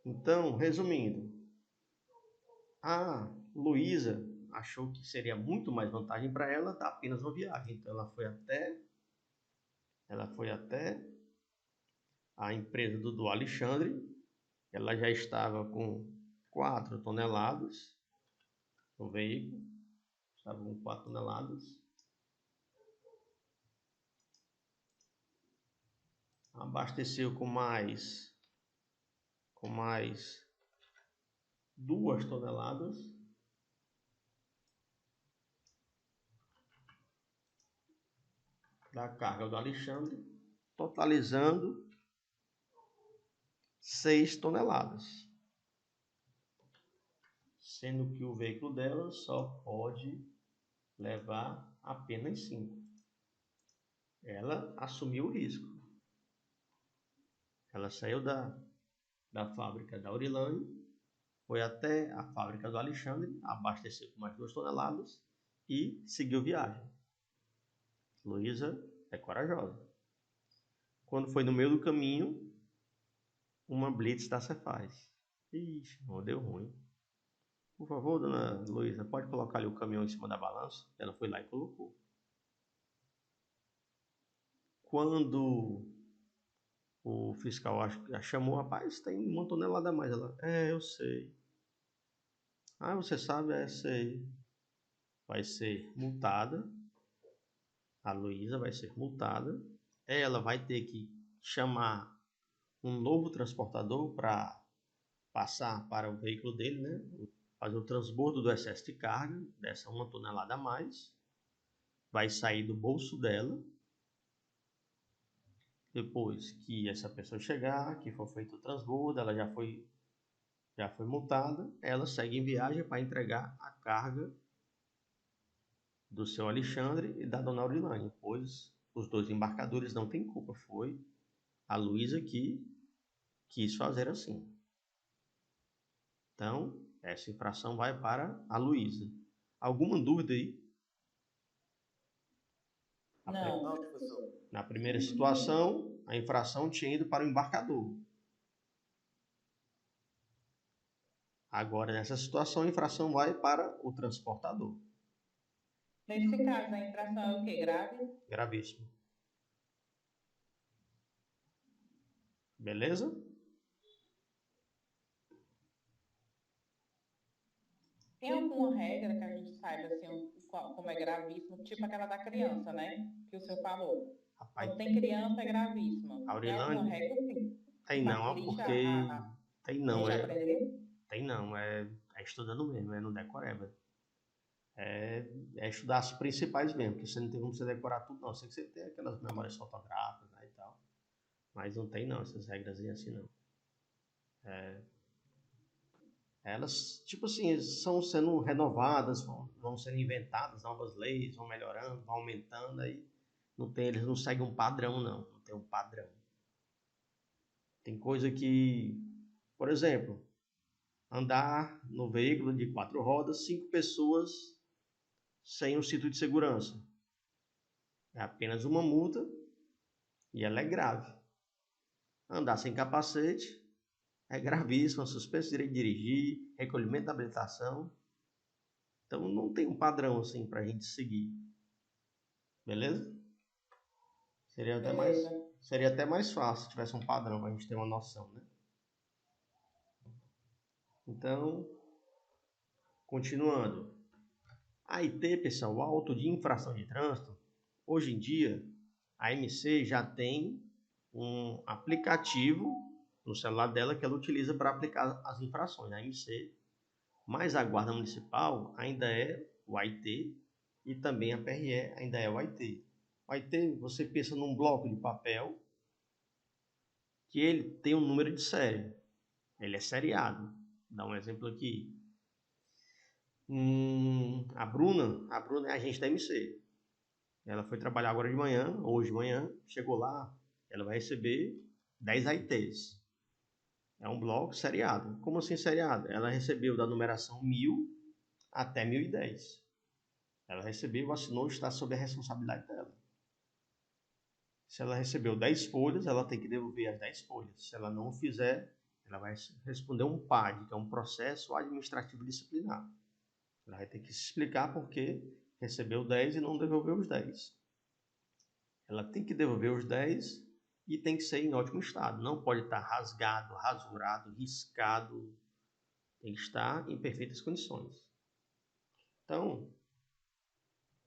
S1: Então, resumindo, a Luísa achou que seria muito mais vantagem para ela dar apenas uma viagem. Então, ela foi até ela foi até a empresa do Alexandre. Ela já estava com 4 toneladas no veículo. Estava com 4 toneladas. Abasteceu com mais 2 toneladas. Da carga do Alexandre, totalizando 6 toneladas. Sendo que o veículo dela só pode levar apenas 5. Ela assumiu o risco. Ela saiu da fábrica da Aurilane, foi até a fábrica do Alexandre, abasteceu com mais 2 toneladas e seguiu viagem. Luísa é corajosa. Quando foi no meio do caminho, uma blitz da Cefaz. Ixi, não deu ruim. Por favor, dona Luísa, pode colocar ali o caminhão em cima da balança? Ela foi lá e colocou. Quando o fiscal a chamou, rapaz, tem 1 tonelada a mais. Ela, eu sei. Ah, você sabe? Sei. Vai ser multada. A Luísa vai ser multada. Ela vai ter que chamar um novo transportador para passar para o veículo dele, né? Fazer o transbordo do excesso de carga, dessa 1 tonelada a mais. Vai sair do bolso dela. Depois que essa pessoa chegar, que for feito o transbordo, ela já foi multada, ela segue em viagem para entregar a carga do seu Alexandre e da dona Aurilane, pois os 2 embarcadores não têm culpa, foi a Luísa que quis fazer assim. Então, essa infração vai para a Luísa. Alguma dúvida aí?
S4: Não.
S2: Não, professor.
S1: Na primeira situação, a infração tinha ido para o embarcador. Agora, nessa situação, a infração vai para o transportador.
S4: Nesse caso, a infração é o quê? Grave?
S1: Gravíssimo. Beleza?
S4: Tem alguma regra que a gente saiba assim, como é gravíssimo, tipo aquela da criança, né? Que o senhor falou.
S1: Rapaz,
S4: Quando tem criança, é gravíssima. Tem alguma
S1: Aurilane,
S4: regra, sim?
S1: tem
S4: Que
S1: não,
S4: facilite
S1: porque tem
S4: a
S1: não,
S4: gente aprender?
S1: tem não, é estudando mesmo, é no decoreba. É estudar as principais mesmo, porque você não tem como você decorar tudo não, sei que você tem aquelas memórias fotográficas, né, e tal, mas não tem não, essas regras assim não. Elas, tipo assim, são sendo renovadas, vão sendo inventadas novas leis, vão melhorando, vão aumentando, aí eles não seguem um padrão não tem um padrão. Tem coisa que, por exemplo, andar no veículo de 4 rodas, 5 pessoas sem o cinto de segurança. É apenas uma multa e ela é grave. Andar sem capacete é gravíssimo, suspenso de direito de dirigir, recolhimento da habilitação. Então não tem um padrão assim para a gente seguir. Beleza? Seria até mais fácil se tivesse um padrão para a gente ter uma noção, né? Então, continuando. A AIT, pessoal, o auto de infração de trânsito, hoje em dia, a MC já tem um aplicativo no celular dela que ela utiliza para aplicar as infrações, a MC, mas a Guarda Municipal ainda é o AIT e também a PRE ainda é o AIT. O AIT, você pensa num bloco de papel que ele tem um número de série, ele é seriado. Vou dar um exemplo aqui. A Bruna é agente da MC. Ela foi trabalhar agora de manhã, hoje de manhã, chegou lá, ela vai receber 10 AITs. É um bloco seriado. Como assim seriado? Ela recebeu da numeração 1000 até 1010. Ela recebeu, assinou, está sob a responsabilidade dela. Se ela recebeu 10 folhas, ela tem que devolver as 10 folhas. Se ela não fizer, ela vai responder um PAD, que é um processo administrativo disciplinar. Ela vai ter que se explicar por que recebeu 10 e não devolveu os 10. ela tem que devolver os 10 e tem que ser em ótimo estado. Não pode estar rasgado, rasurado, riscado. Tem que estar em perfeitas condições. Então,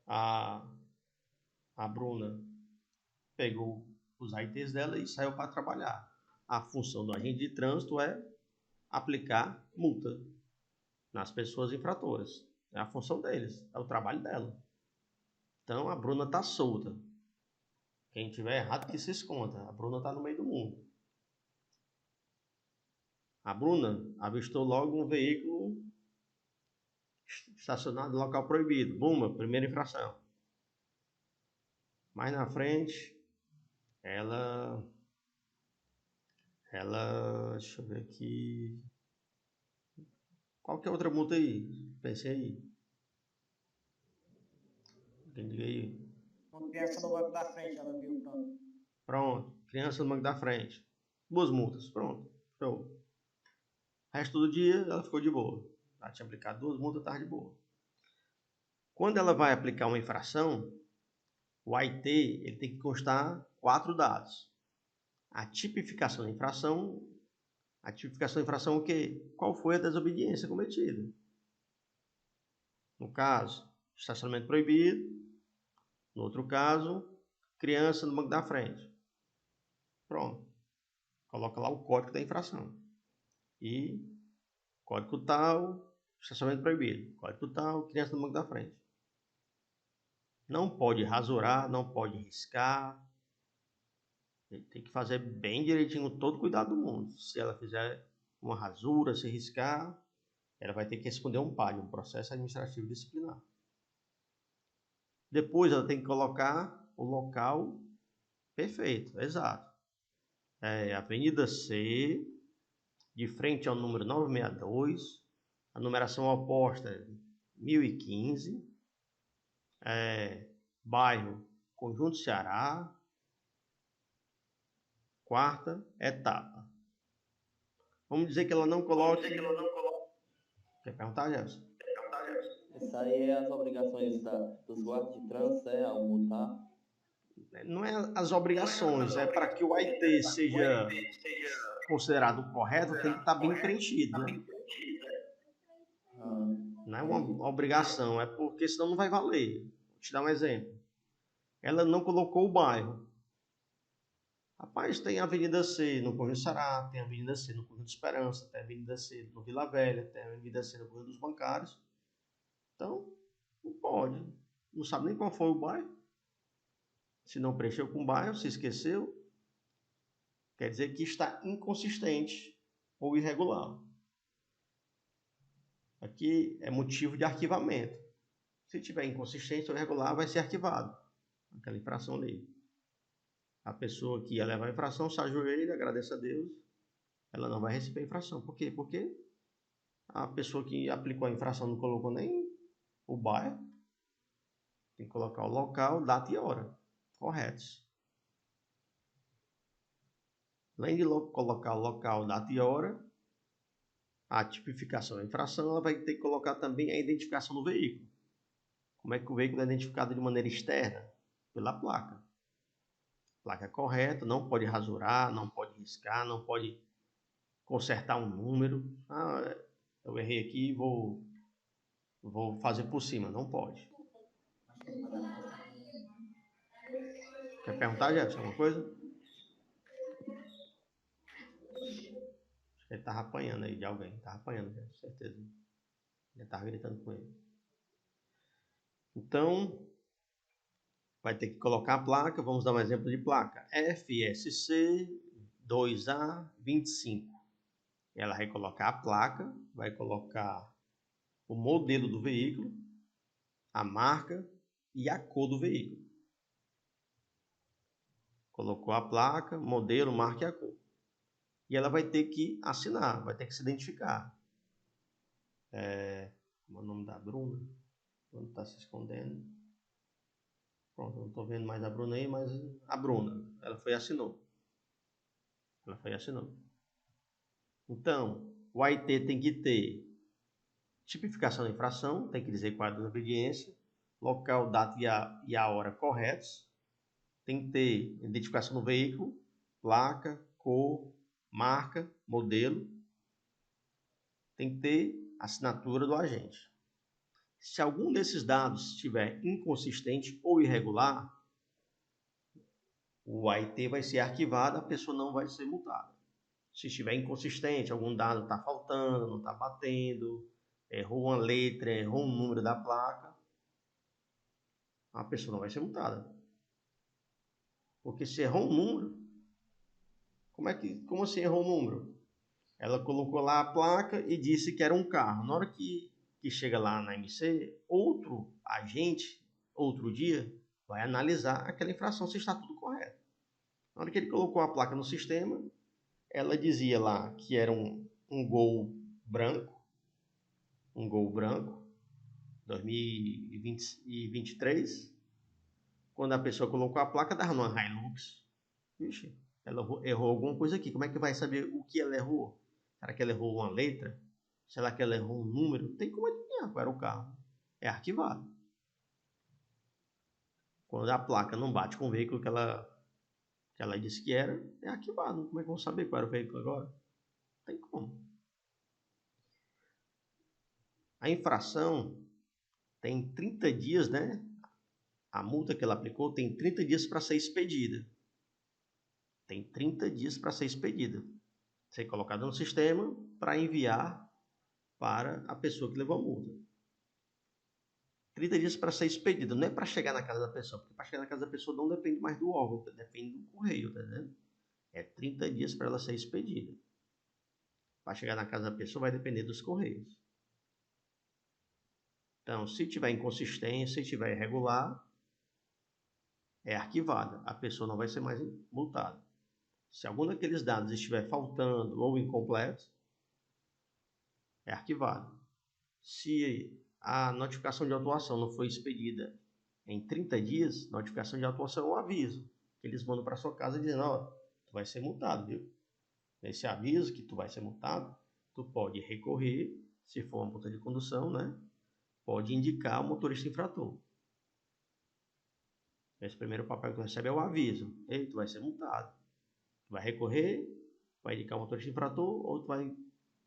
S1: a Bruna pegou os ITs dela e saiu para trabalhar. A função do agente de trânsito é aplicar multa nas pessoas infratoras. É a função deles, é o trabalho dela. Então, a Bruna está solta. Quem tiver errado que se esconda. A Bruna está no meio do mundo. A Bruna avistou logo um veículo estacionado em local proibido. Bumba, primeira infração. Mais na frente, ela... Deixa eu ver aqui... Qual que é outra multa aí? Pensei aí. Quem diga aí?
S2: Uma criança no banco da frente, ela viu, pronto.
S1: Pronto. Criança no banco da frente. 2 multas. Pronto. Show. O resto do dia, ela ficou de boa. Ela tinha aplicado 2 multas, estava de boa. Quando ela vai aplicar uma infração, o IT ele tem que constar 4 dados. A tipificação da infração. A tipificação da infração é o quê? Qual foi a desobediência cometida? No caso, estacionamento proibido. No outro caso, criança no banco da frente. Pronto. Coloca lá o código da infração. E código tal, estacionamento proibido. Código tal, criança no banco da frente. Não pode rasurar, não pode riscar. Tem que fazer bem direitinho, todo cuidado do mundo. Se ela fizer uma rasura, se riscar, ela vai ter que responder um PAD, um processo administrativo disciplinar. Depois ela tem que colocar o local perfeito, exato. Avenida C, de frente ao número 962, a numeração oposta é 1015, bairro Conjunto Ceará, 4ª etapa. Vamos dizer que ela não coloque... Quer perguntar, Jefferson?
S3: Isso aí é as obrigações dos guardas de trânsito, ao multar.
S1: Não é as obrigações, é para que o IT seja considerado correto, tem que estar bem preenchido, né? Não é uma obrigação, é porque senão não vai valer. Vou te dar um exemplo. Ela não colocou o bairro. Rapaz, tem a Avenida C no Conjunto Ceará, tem a Avenida C no Conjunto Esperança, tem a Avenida C no Vila Velha, tem a Avenida C no Conjunto dos Bancários. Então, não pode. Não sabe nem qual foi o bairro. Se não preencheu com o bairro, se esqueceu, quer dizer que está inconsistente ou irregular. Aqui é motivo de arquivamento. Se tiver inconsistente ou irregular, vai ser arquivado aquela infração ali. A pessoa que ia levar a infração se ajoelha, agradece a Deus, ela não vai receber a infração. Por quê? Porque a pessoa que aplicou a infração não colocou nem o bairro. Tem que colocar o local, data e hora corretos. Além de colocar o local, data e hora, a tipificação da infração, ela vai ter que colocar também a identificação do veículo. Como é que o veículo é identificado de maneira externa? Pela placa. Placa correta, não pode rasurar, não pode riscar, não pode consertar um número. Eu errei aqui e vou fazer por cima. Não pode. Quer perguntar, Jefferson, alguma coisa? Acho que ele estava apanhando aí de alguém. Estava apanhando, com certeza. Ele estava gritando com ele. Então, vai ter que colocar a placa. Vamos dar um exemplo de placa. FSC 2A25. Ela vai colocar a placa, vai colocar o modelo do veículo, a marca e a cor do veículo. Colocou a placa, modelo, marca e a cor. E ela vai ter que assinar, vai ter que se identificar. Como é o nome da Bruna? Quando está se escondendo. Pronto, não estou vendo mais a Bruna aí, mas a Bruna. Ela foi e assinou. Então, o IT tem que ter tipificação da infração, tem que dizer qual é a desobediência, local, data e a hora corretos. tem que ter identificação do veículo, placa, cor, marca, modelo. Tem que ter assinatura do agente. Se algum desses dados estiver inconsistente ou irregular, o AIT vai ser arquivado, a pessoa não vai ser multada. Se estiver inconsistente, algum dado está faltando, não está batendo, errou uma letra, errou um número da placa, a pessoa não vai ser multada. Porque se errou um número, como assim errou um número? Ela colocou lá a placa e disse que era um carro. Na hora que chega lá na MC, outro agente, outro dia, vai analisar aquela infração se está tudo correto. Na hora que ele colocou a placa no sistema, ela dizia lá que era um Gol branco, 2023. Quando a pessoa colocou a placa, dava numa Hilux. Vixe, ela errou alguma coisa aqui. Como é que vai saber o que ela errou? Será que ela errou uma letra? Será que ela errou um número? Não tem como adivinhar qual era o carro. É arquivado. Quando a placa não bate com o veículo que ela disse que era, é arquivado. Como é que eu vou saber qual era o veículo agora? Não tem como. A infração tem 30 dias, né? A multa que ela aplicou tem 30 dias para ser expedida. Tem 30 dias para ser expedida. Ser colocada no sistema para enviar para a pessoa que levou a multa. 30 dias para ser expedida, não é para chegar na casa da pessoa, porque para chegar na casa da pessoa não depende mais do órgão, depende do correio, tá entendendo? É 30 dias para ela ser expedida. Para chegar na casa da pessoa vai depender dos correios. Então, se tiver inconsistência, se tiver irregular, é arquivada. A pessoa não vai ser mais multada. Se algum daqueles dados estiver faltando ou incompleto, é arquivado. Se a notificação de autuação não foi expedida em 30 dias, notificação de autuação é um aviso que eles mandam para sua casa dizendo, ó, tu vai ser multado, viu? Esse aviso que tu vai ser multado, tu pode recorrer, se for uma multa de condução, né? Pode indicar o motorista infrator. Esse primeiro papel que tu recebe é o aviso. Ei, tu vai ser multado. Tu vai recorrer, vai indicar o motorista infrator ou tu vai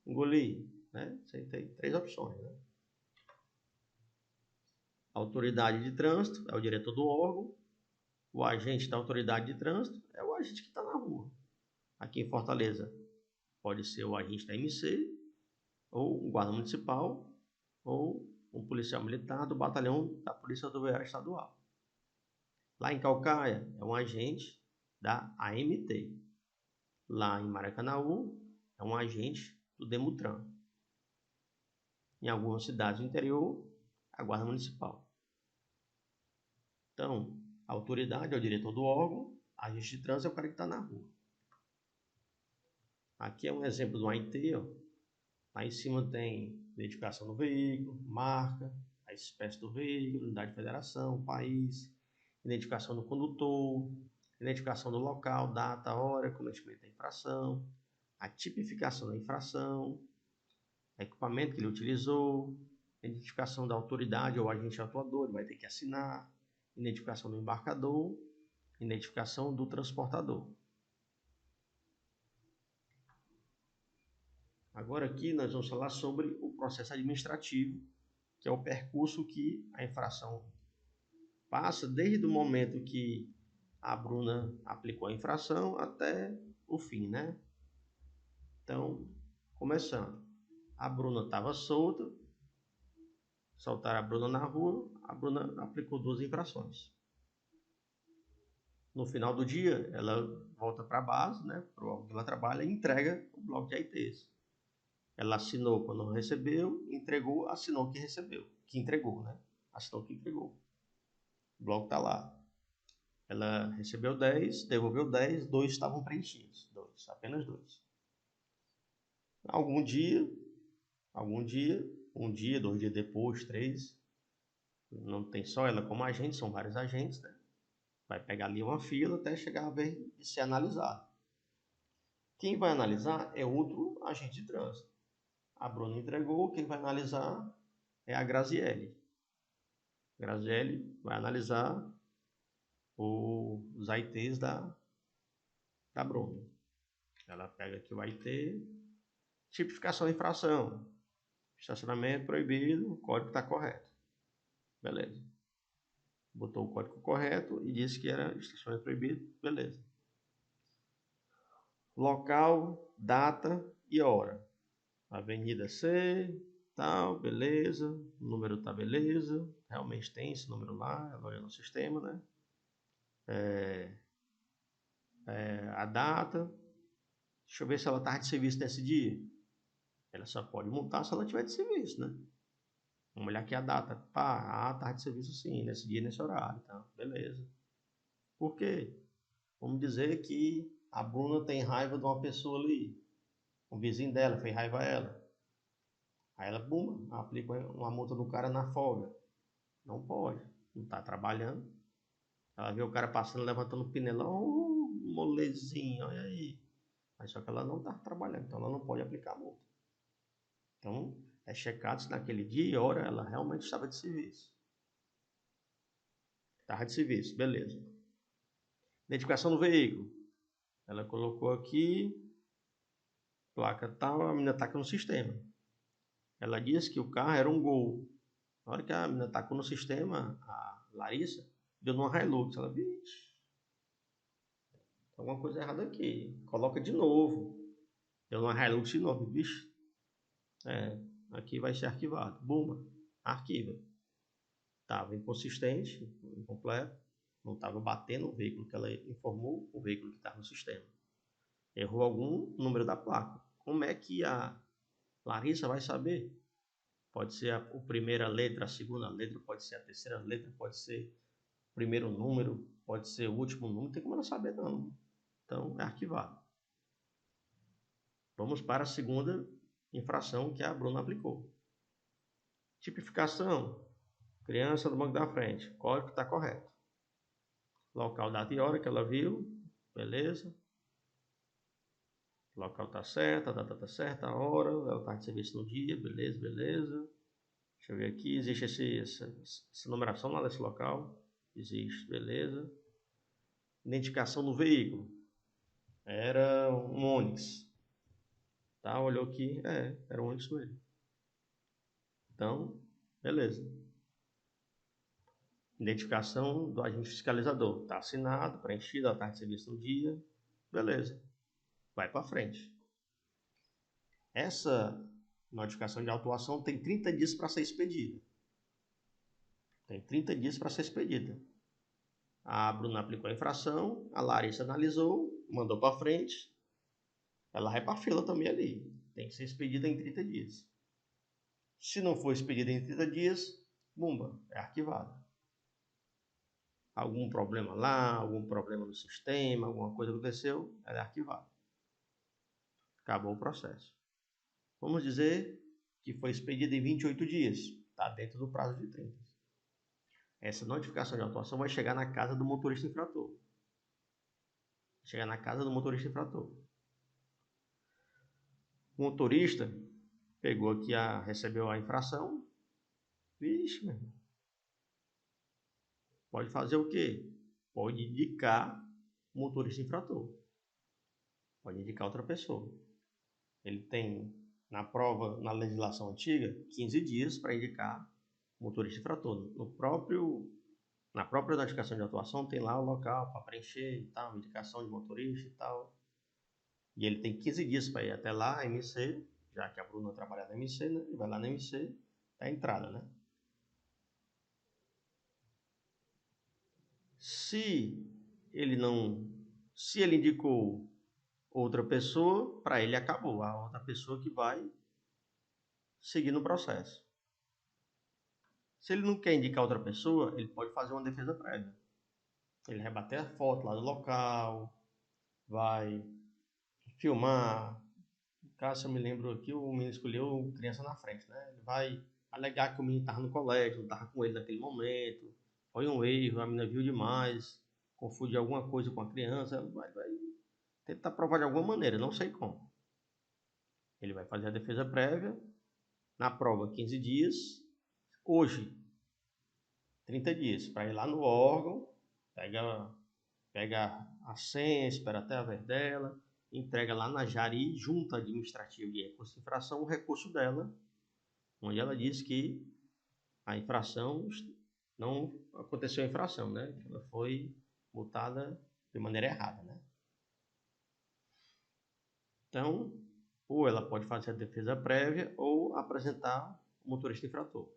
S1: engolir, né? Você tem 3 opções, né? A autoridade de trânsito é o diretor do órgão. O agente da autoridade de trânsito é o agente que está na rua. Aqui em Fortaleza pode ser o agente da MC, ou um guarda municipal, ou um policial militar do batalhão da Polícia Rodoviária Estadual. Lá em Calcaia é um agente da AMT. Lá em Maracanaú é um agente do Demutran. Em algumas cidades do interior, a guarda municipal. Então, a autoridade é o diretor do órgão, agente de trânsito é o cara que está na rua. Aqui é um exemplo do AIT, ó. Lá em cima tem identificação do veículo, marca, a espécie do veículo, unidade de federação, país, identificação do condutor, identificação do local, data, hora, cometimento da infração, a tipificação da infração, equipamento que ele utilizou, identificação da autoridade ou agente atuador, ele vai ter que assinar, identificação do embarcador, identificação do transportador. Agora aqui nós vamos falar sobre o processo administrativo, que é o percurso que a infração passa desde o momento que a Bruna aplicou a infração até o fim, né? Então, começando. A Bruna estava solta, soltaram a Bruna na rua, a Bruna aplicou 2 infrações. No final do dia, ela volta para a base, né, para o órgão que ela trabalha e entrega o bloco de AITs. Ela assinou quando recebeu, entregou, assinou que recebeu, que entregou, né? Assinou que entregou. O bloco está lá. Ela recebeu 10, devolveu 10, 2 estavam preenchidos. 2, apenas 2. Algum dia, um dia, 2 dias depois, 3, não tem só ela como agente, são vários agentes, né? Vai pegar ali uma fila até chegar a vez de ser analisado. Quem vai analisar é outro agente de trânsito. A Bruna entregou, quem vai analisar é a Graziele. Graziele vai analisar os AITs da Bruna. Ela pega aqui o AIT, tipificação de infração, estacionamento proibido, o código está correto. Beleza. Botou o código correto e disse que era estacionamento proibido, beleza. Local, data e hora. Avenida C, tal, beleza. O número tá beleza. Realmente tem esse número lá, ela olha no sistema, né? A data. Deixa eu ver se ela tá de serviço nesse dia. Ela só pode multar se ela tiver de serviço, né? Vamos olhar aqui a data. Pá, tá de serviço sim, nesse dia, nesse horário, tá? Beleza. Por quê? Vamos dizer que a Bruna tem raiva de uma pessoa ali. Um vizinho dela fez raiva a ela. Aí ela, bum, aplica uma multa no cara na folga. Não pode. Não tá trabalhando. Ela vê o cara passando, levantando o pinelão. Molezinho, olha aí. Mas só que ela não tá trabalhando. Então ela não pode aplicar a multa. Então é checado se naquele dia e hora ela realmente estava de serviço. Estava de serviço, beleza. Identificação do veículo. Ela colocou aqui. Placa tal, a menina taca no sistema. Ela disse que o carro era um Gol. Na hora que a menina tacou no sistema, a Larissa deu numa Hilux. Ela, vixe, tem alguma coisa errada aqui. Coloca de novo. Deu numa Hilux de novo. Vixe, aqui vai ser arquivado. Bumba, arquiva. Estava inconsistente, incompleto. Não estava batendo o veículo que ela informou, o veículo que estava no sistema. Errou algum número da placa. Como é que a Larissa vai saber? Pode ser a primeira letra, a segunda letra, pode ser a terceira letra, pode ser o primeiro número, pode ser o último número, não tem como ela saber não. Então é arquivado. Vamos para a segunda infração que a Bruna aplicou. Tipificação, criança do banco da frente, código está correto. Local, data e hora que ela viu, beleza. Local está certo, a data está certa, a hora, ela está de serviço no dia, beleza, beleza. Deixa eu ver aqui, existe essa numeração lá desse local. Existe, beleza. Identificação do veículo. Era um Onix. Tá, olhou aqui, era um Onix mesmo. Então, beleza. Identificação do agente fiscalizador. Tá assinado, preenchido, ela tá de serviço no dia. Beleza. Vai para frente. Essa notificação de autuação tem 30 dias para ser expedida. Tem 30 dias para ser expedida. A Bruna aplicou a infração, a Larissa analisou, mandou para frente. Ela vai para a fila também ali. Tem que ser expedida em 30 dias. Se não for expedida em 30 dias, bumba, é arquivada. Algum problema lá, algum problema no sistema, alguma coisa aconteceu, ela é arquivada. Acabou o processo. Vamos dizer que foi expedida em 28 dias. Está dentro do prazo de 30. Essa notificação de autuação vai chegar na casa do motorista infrator. Chegar na casa do motorista infrator. O motorista pegou aqui, recebeu a infração. Vixe, meu irmão. Pode fazer o quê? Pode indicar o motorista infrator. Pode indicar outra pessoa. Ele tem, na prova, na legislação antiga, 15 dias para indicar o motorista infrator. Na própria notificação de atuação tem lá o local para preencher e tal, indicação de motorista e tal. E ele tem 15 dias para ir até lá, a MC, já que a Bruna trabalha na MC, né? Ele vai lá na MC, é a entrada, né? Se ele indicou outra pessoa, para ele acabou. A outra pessoa que vai seguir no processo. Se ele não quer indicar outra pessoa, ele pode fazer uma defesa prévia. Ele vai bater a foto lá do local, vai filmar. Caso eu me lembro aqui, o menino escolheu criança na frente, né? Ele vai alegar que o menino estava no colégio, não estava com ele naquele momento. Foi um erro, a menina viu demais, confundiu alguma coisa com a criança. Vai tentar provar de alguma maneira, não sei como. Ele vai fazer a defesa prévia, na prova 15 dias, hoje 30 dias, para ir lá no órgão pega a senha, espera até a vez dela, entrega lá na Jari, Junta Administrativa de Recurso de Infração, o recurso dela, onde ela diz que a infração, não aconteceu a infração, né? Ela foi multada de maneira errada, né? Então, ou ela pode fazer a defesa prévia ou apresentar o motorista infrator.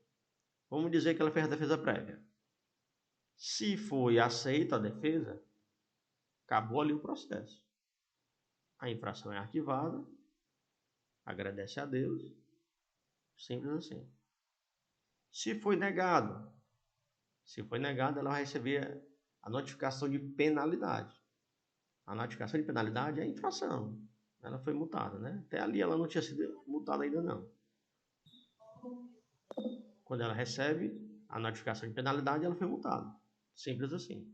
S1: Vamos dizer que ela fez a defesa prévia. Se foi aceita a defesa, acabou ali o processo. A infração é arquivada, agradece a Deus, simples assim. Se foi negado, ela vai receber a notificação de penalidade. A notificação de penalidade é a infração. Ela foi multada, né? Até ali ela não tinha sido multada ainda não. Quando ela recebe a notificação de penalidade, ela foi multada. Simples assim.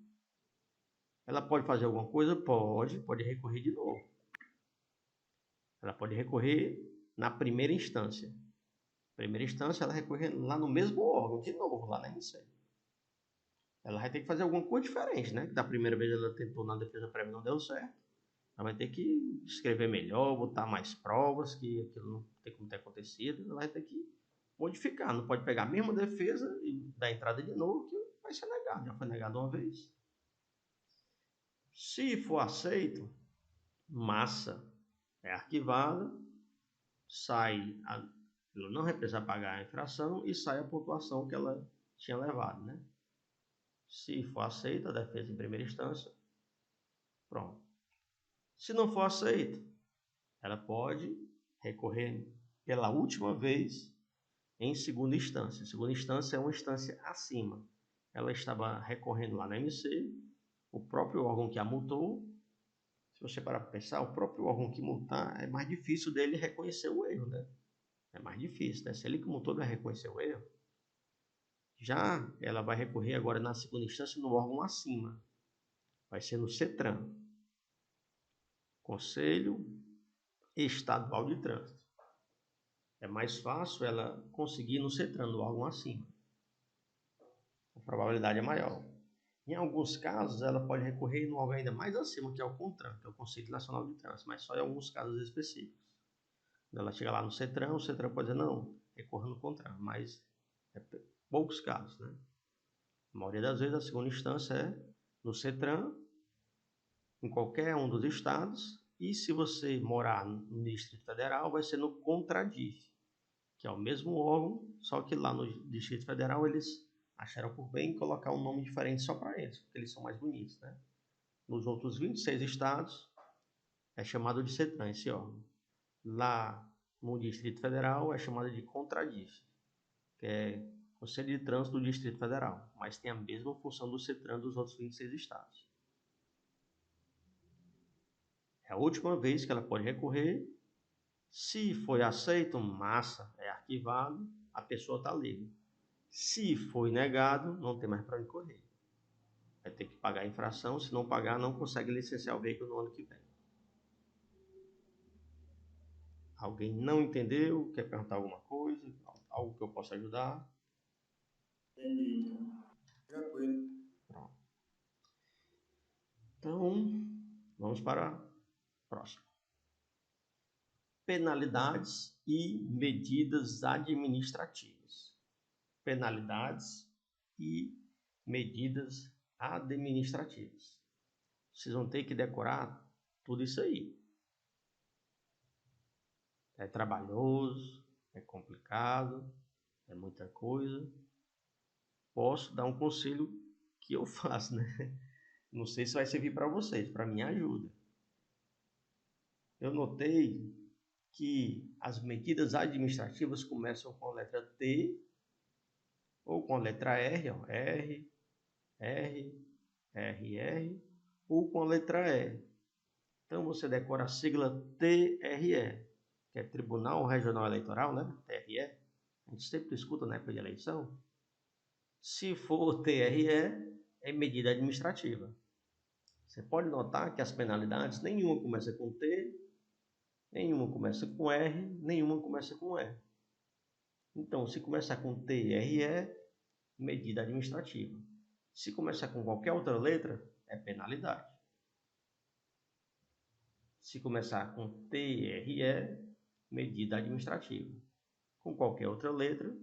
S1: Ela pode fazer alguma coisa? Pode recorrer de novo. Ela pode recorrer na primeira instância. Primeira instância, ela recorre lá no mesmo órgão, de novo, lá na MC. Ela vai ter que fazer alguma coisa diferente, né? Que da primeira vez ela tentou na defesa prévia e não deu certo. Ela vai ter que escrever melhor, botar mais provas, que aquilo não tem como ter acontecido. Ela vai ter que modificar. Não pode pegar a mesma defesa e dar entrada de novo, que vai ser negado. Já foi negado uma vez. Se for aceito, massa. É arquivada, ela não vai precisar pagar a infração e sai a pontuação que ela tinha levado, né? Se for aceita a defesa em primeira instância, pronto. Se não for aceito, ela pode recorrer pela última vez em segunda instância. Segunda instância é uma instância acima. Ela estava recorrendo lá na MC, o próprio órgão que a multou. Se você parar para pensar, o próprio órgão que multar é mais difícil dele reconhecer o erro, né? É mais difícil, né? Se ele que multou vai reconhecer o erro, já ela vai recorrer agora na segunda instância no órgão acima. Vai ser no CETRAN, Conselho Estadual de Trânsito. É mais fácil ela conseguir no CETRAN, no órgão acima. A probabilidade é maior. Em alguns casos, ela pode recorrer no órgão ainda mais acima, que é o CONTRAN, que é o Conselho Nacional de Trânsito, mas só em alguns casos específicos. Quando ela chega lá no CETRAN, o CETRAN pode dizer, não, recorra no CONTRAN, mas é poucos casos, né? A maioria das vezes, a segunda instância é no CETRAN, em qualquer um dos estados, e se você morar no Distrito Federal, vai ser no CONTRADIF, que é o mesmo órgão, só que lá no Distrito Federal eles acharam por bem colocar um nome diferente só para eles, porque eles são mais bonitos, né? Nos outros 26 estados, é chamado de CETRAN, esse órgão. Lá no Distrito Federal, é chamado de CONTRADIF, que é Conselho de Trânsito do Distrito Federal, mas tem a mesma função do CETRAN dos outros 26 estados. É a última vez que ela pode recorrer. Se foi aceito, massa, é arquivado, a pessoa está livre. Se foi negado, não tem mais para onde correr. Vai ter que pagar a infração, se não pagar, não consegue licenciar o veículo no ano que vem. Alguém não entendeu? Quer perguntar alguma coisa? Algo que eu possa ajudar?
S2: Entendi. Tranquilo.
S1: Pronto. Então, vamos para a próxima. Penalidades e medidas administrativas. Penalidades e medidas administrativas. Vocês vão ter que decorar tudo isso aí. É trabalhoso, é complicado, é muita coisa. Posso dar um conselho que eu faço, né? Não sei se vai servir para vocês, para mim ajuda. Eu notei que as medidas administrativas começam com a letra T ou com a letra R, ó, R, ou com a letra E. Então você decora a sigla TRE, que é Tribunal Regional Eleitoral, né? TRE. A gente sempre escuta na época de eleição. Se for TRE, é medida administrativa. Você pode notar que as penalidades, nenhuma começa com T, nenhuma começa com R, nenhuma começa com E. Então, se começar com TRE, medida administrativa. Se começar com qualquer outra letra, é penalidade. Se começar com TRE, medida administrativa. Com qualquer outra letra,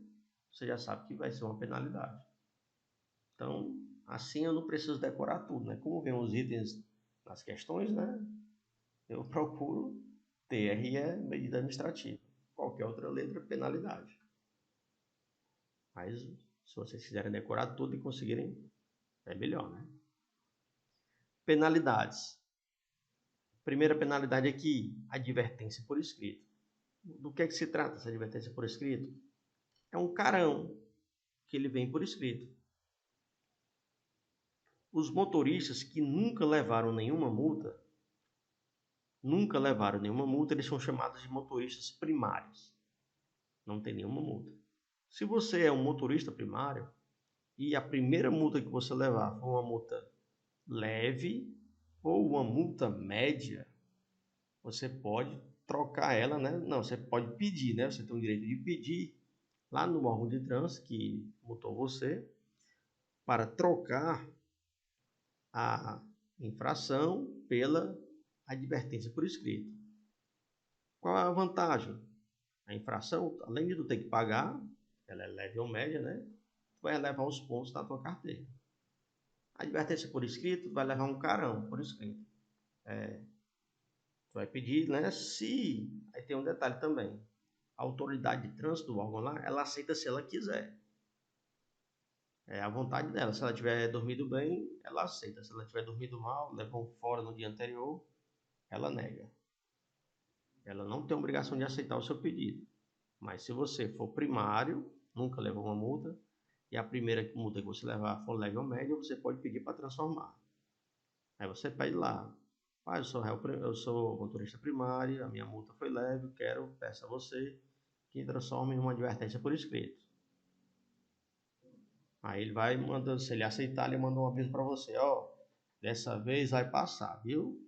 S1: você já sabe que vai ser uma penalidade. Então, assim eu não preciso decorar tudo, né? Como vem os itens nas questões, né? Eu procuro TRE, medida administrativa. Qualquer outra letra, penalidade. Mas, se vocês quiserem decorar tudo e conseguirem, é melhor, né? Penalidades. Primeira penalidade aqui, advertência por escrito. Do que se trata essa advertência por escrito? É um carão que ele vem por escrito. Os motoristas que nunca levaram nenhuma multa, eles são chamados de motoristas primários. Não tem nenhuma multa. Se você é um motorista primário e a primeira multa que você levar for uma multa leve ou uma multa média, você pode trocar ela, né? Não, você pode pedir, né? Você tem o direito de pedir lá no órgão de trânsito que multou você para trocar a infração pela advertência por escrito. Qual é a vantagem? A infração, além de tu ter que pagar, ela é leve ou média, né? Tu vai levar os pontos da tua carteira. A advertência por escrito vai levar um carão por escrito. Tu vai pedir, né? Aí tem um detalhe também. A autoridade de trânsito do órgão lá, ela aceita se ela quiser. É a vontade dela. Se ela tiver dormido bem, ela aceita. Se ela tiver dormido mal, levou fora no dia anterior, ela nega. Ela não tem obrigação de aceitar o seu pedido. Mas se você for primário, nunca levou uma multa, e a primeira multa que você levar for leve ou média, você pode pedir para transformar. Aí você pede lá. Eu sou motorista primário, a minha multa foi leve, peço a você que transforme em uma advertência por escrito. Aí ele vai mandando, se ele aceitar, ele manda um aviso para você, dessa vez vai passar, viu?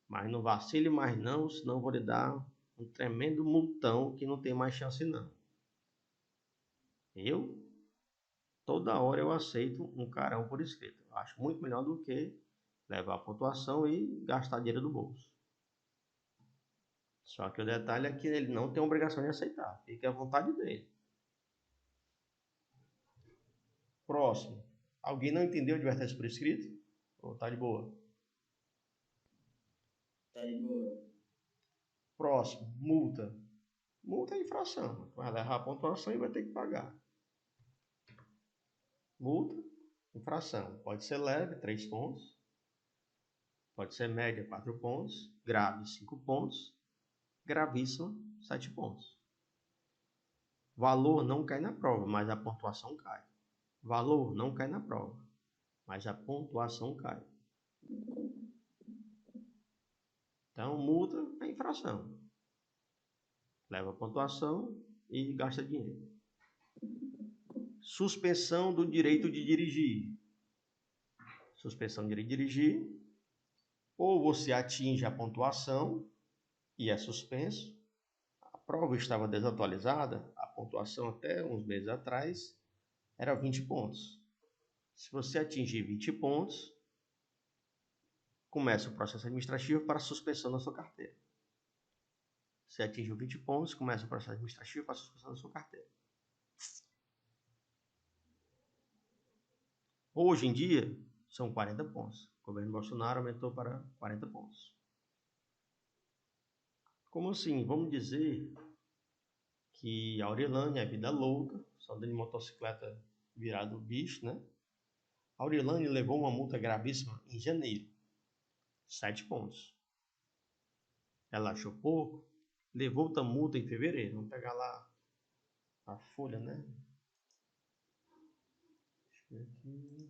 S1: Mas não vacile mais não, senão eu vou lhe dar um tremendo multão que não tem mais chance não. Toda hora eu aceito um carão por escrito. Eu acho muito melhor do que levar a pontuação e gastar dinheiro do bolso. Só que o detalhe é que ele não tem obrigação de aceitar. Fica à vontade dele. Próximo. Alguém não entendeu a advertência por escrito? Ou tá de boa?
S3: Tá de boa.
S1: Próximo. Multa. Multa é infração. Vai levar a pontuação e vai ter que pagar. Multa, infração. Pode ser leve, 3 pontos. Pode ser média, 4 pontos. Grave, 5 pontos. Gravíssima, 7 pontos. Valor não cai na prova, mas a pontuação cai. Valor não cai na prova, mas a pontuação cai. Então, multa é infração. Leva a pontuação e gasta dinheiro. Suspensão do direito de dirigir. Suspensão do direito de dirigir. Ou você atinge a pontuação e é suspenso. A prova estava desatualizada, a pontuação até uns meses atrás era 20 pontos. Se você atingir 20 pontos, começa o processo administrativo para suspensão da sua carteira. Se atingiu 20 pontos, começa o processo administrativo para suspensão da sua carteira. Hoje em dia, são 40 pontos. O governo Bolsonaro aumentou para 40 pontos. Como assim? Vamos dizer que a Aurelane é vida louca, só andando de motocicleta virado bicho, né? A Aurelane levou uma multa gravíssima em janeiro. 7 pontos. Ela achou pouco, levou outra multa em fevereiro. Vamos pegar lá a folha, né? Deixa eu ver aqui.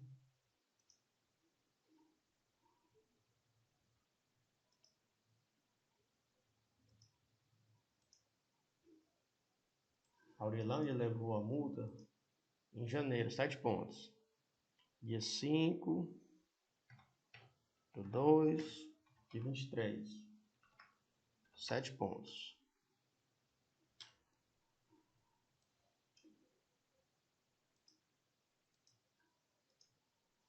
S1: A Aurelane levou a multa em janeiro, 7 pontos. Dia 5 do 2 de 23. 7 pontos.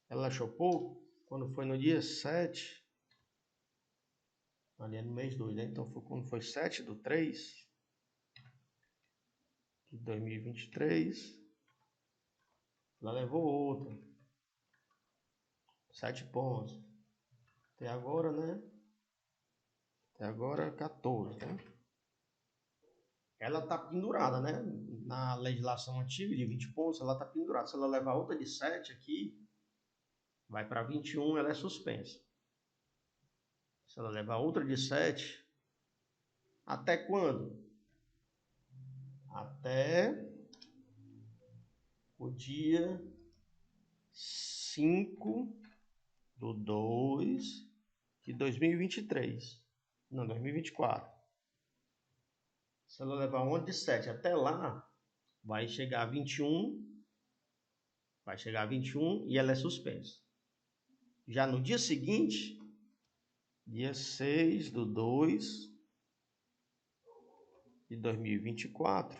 S1: Ela achou pouco quando foi no dia 7, ali é no mês 2, né? Então foi quando foi 7/3 de 2023, ela levou outra, 7 pontos. Até agora, né? Até agora 14, né? Ela tá pendurada, né? Na legislação antiga de 20 pontos, ela tá pendurada. Se ela levar outra de 7 aqui, vai para 21, ela é suspensa. Se ela levar outra de 7, até quando? Até o dia 5/2/2023. Não, 2024. Se ela levar uma de 7 até lá, vai chegar a 21. Vai chegar a 21 e ela é suspensa. Já no dia seguinte, dia 6/2/2024,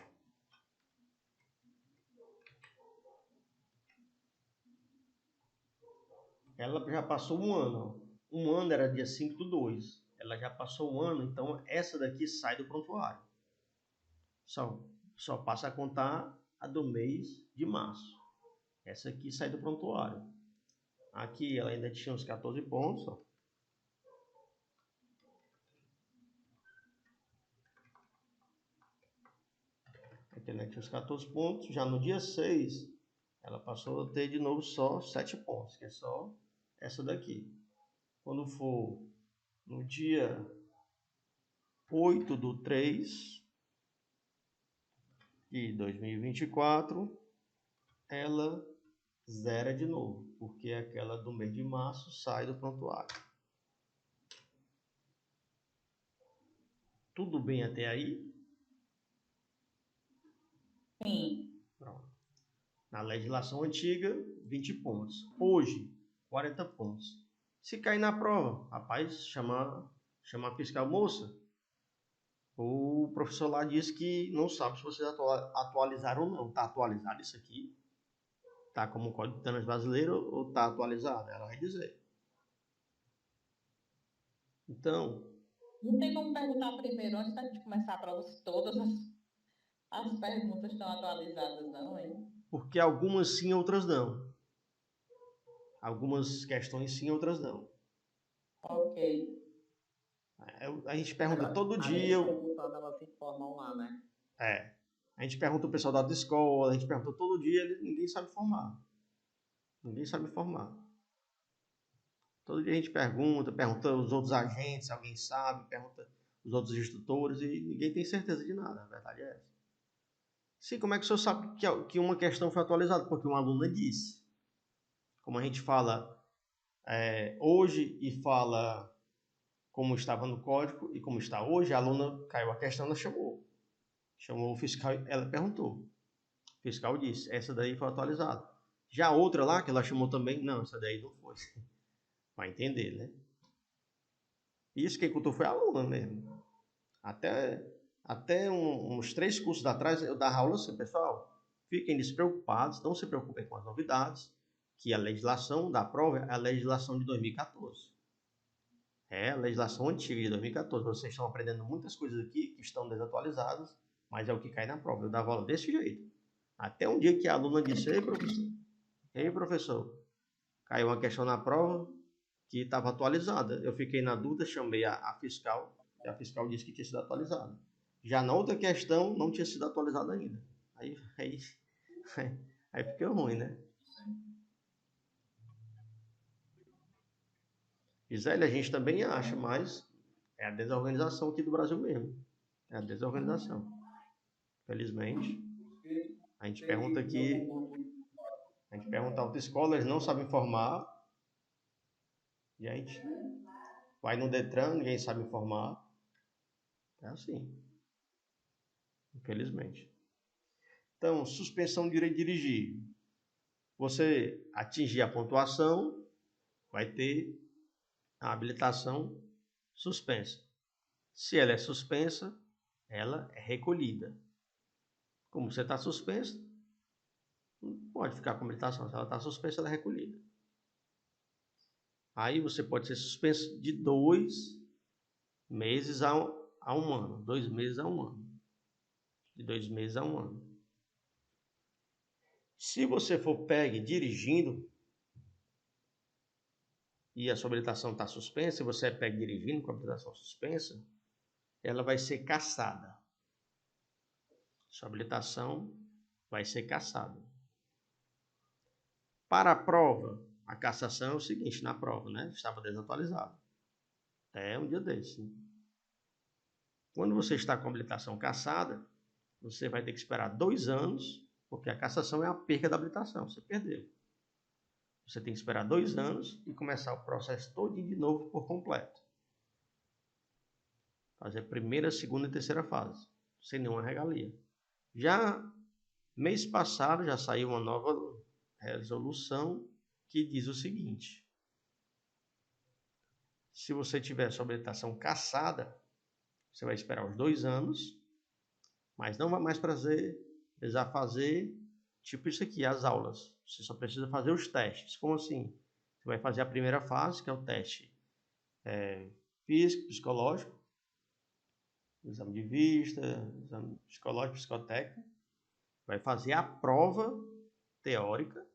S1: ela já passou um ano. Um ano era dia 5/2. Ela já passou um ano, então essa daqui sai do prontuário. Só passa a contar a do mês de março. Essa aqui sai do prontuário. Aqui ela ainda tinha uns 14 pontos, ó. Aqui ela tinha uns 14 pontos. Já no dia 6, ela passou a ter de novo só 7 pontos, que é só essa daqui. Quando for no dia 8/3 de 2024, ela zera de novo, porque aquela do mês de março sai do prontuário. Tudo bem até aí?
S4: Sim.
S1: Pronto. Na legislação antiga, 20 pontos. Hoje, 40 pontos. Se cair na prova, rapaz, chama a fiscal, moça. O professor lá disse que não sabe se vocês atualizaram ou não. Está atualizado isso aqui? Está como Código de Trânsito Brasileiro ou está atualizado? Ela vai dizer. Então,
S4: Não tem como perguntar primeiro antes da gente começar a prova se todas as perguntas estão atualizadas, não, hein?
S1: porque algumas sim, outras não. Algumas questões sim, outras não.
S4: Ok.
S1: A gente pergunta todo
S3: A
S1: dia.
S3: gente perguntando, elas se informam lá, né?
S1: A gente pergunta o pessoal da autoescola, a gente pergunta todo dia, ninguém sabe formar. Ninguém sabe formar. Todo dia a gente pergunta os outros agentes, se alguém sabe, pergunta os outros instrutores e ninguém tem certeza de nada, a verdade é essa. Sim, como é que o senhor sabe que uma questão foi atualizada? Porque uma aluna disse. Como a gente fala hoje e fala como estava no código e como está hoje, a aluna caiu a questão, ela chamou o fiscal, ela perguntou. O fiscal disse, essa daí foi atualizada. Já a outra lá, que ela chamou também, não, essa daí não foi. Vai entender, né? Isso quem contou foi a aluna mesmo. Até uns 3 cursos atrás, eu dava aula assim, pessoal, fiquem despreocupados, não se preocupem com as novidades, que a legislação da prova é a legislação de 2014. É a legislação antiga de 2014. Vocês estão aprendendo muitas coisas aqui que estão desatualizadas, mas é o que cai na prova. Eu dava aula desse jeito. Até um dia que a aluna disse, ei professor, caiu uma questão na prova que estava atualizada. Eu fiquei na dúvida, chamei a fiscal, e a fiscal disse que tinha sido atualizada. Já na outra questão, não tinha sido atualizada ainda. Aí ficou ruim, né? Gisele, a gente também acha, mas é a desorganização aqui do Brasil mesmo. É a desorganização. Felizmente. A gente pergunta aqui, a gente pergunta a autoescola, eles não sabem informar. E a gente vai no Detran, ninguém sabe informar. É assim. Infelizmente. Então, suspensão de direito de dirigir. Você atingir a pontuação, vai ter a habilitação suspensa. Se ela é suspensa, ela é recolhida. Como você está suspenso, não pode ficar com habilitação. Se ela está suspensa, ela é recolhida. Aí você pode ser suspenso de 2 meses a 1 ano. 2 meses a 1 ano. De 2 meses a 1 ano. Se você for pegue dirigindo e a sua habilitação está suspensa, e você é pegue dirigindo com a habilitação suspensa, ela vai ser cassada. Sua habilitação vai ser cassada. Para a prova, a cassação é o seguinte, na prova, né? Estava desatualizado. Até um dia desse. Né? Quando você está com a habilitação cassada, você vai ter que esperar 2 anos, porque a cassação é a perca da habilitação, você perdeu. Você tem que esperar 2 anos e começar o processo todo de novo por completo. Fazer a primeira, segunda e terceira fase, sem nenhuma regalia. Já mês passado já saiu uma nova resolução que diz o seguinte: se você tiver sua habilitação cassada, você vai esperar os 2 anos, mas não vai mais precisar fazer tipo isso aqui, as aulas. Você só precisa fazer os testes. Como assim? Você vai fazer a primeira fase, que é o teste físico, psicológico, exame de vista, exame psicológico, psicotécnico. Vai fazer a prova teórica,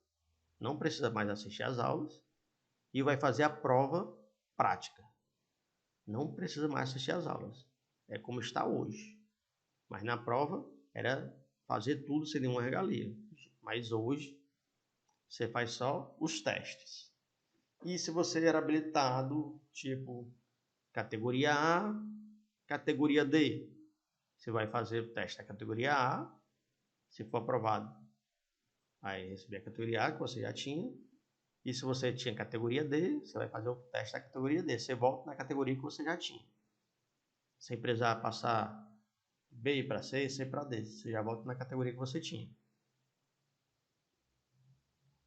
S1: não precisa mais assistir às aulas, e vai fazer a prova prática. Não precisa mais assistir às aulas. É como está hoje. Mas na prova era fazer tudo sem nenhuma regalia. Mas hoje você faz só os testes. E se você era habilitado, tipo categoria A, categoria D, você vai fazer o teste da categoria A. Se for aprovado, vai receber a categoria A que você já tinha. E se você tinha categoria D, você vai fazer o teste da categoria D. Você volta na categoria que você já tinha. Sem precisar passar B para C, C para D. Você já volta na categoria que você tinha.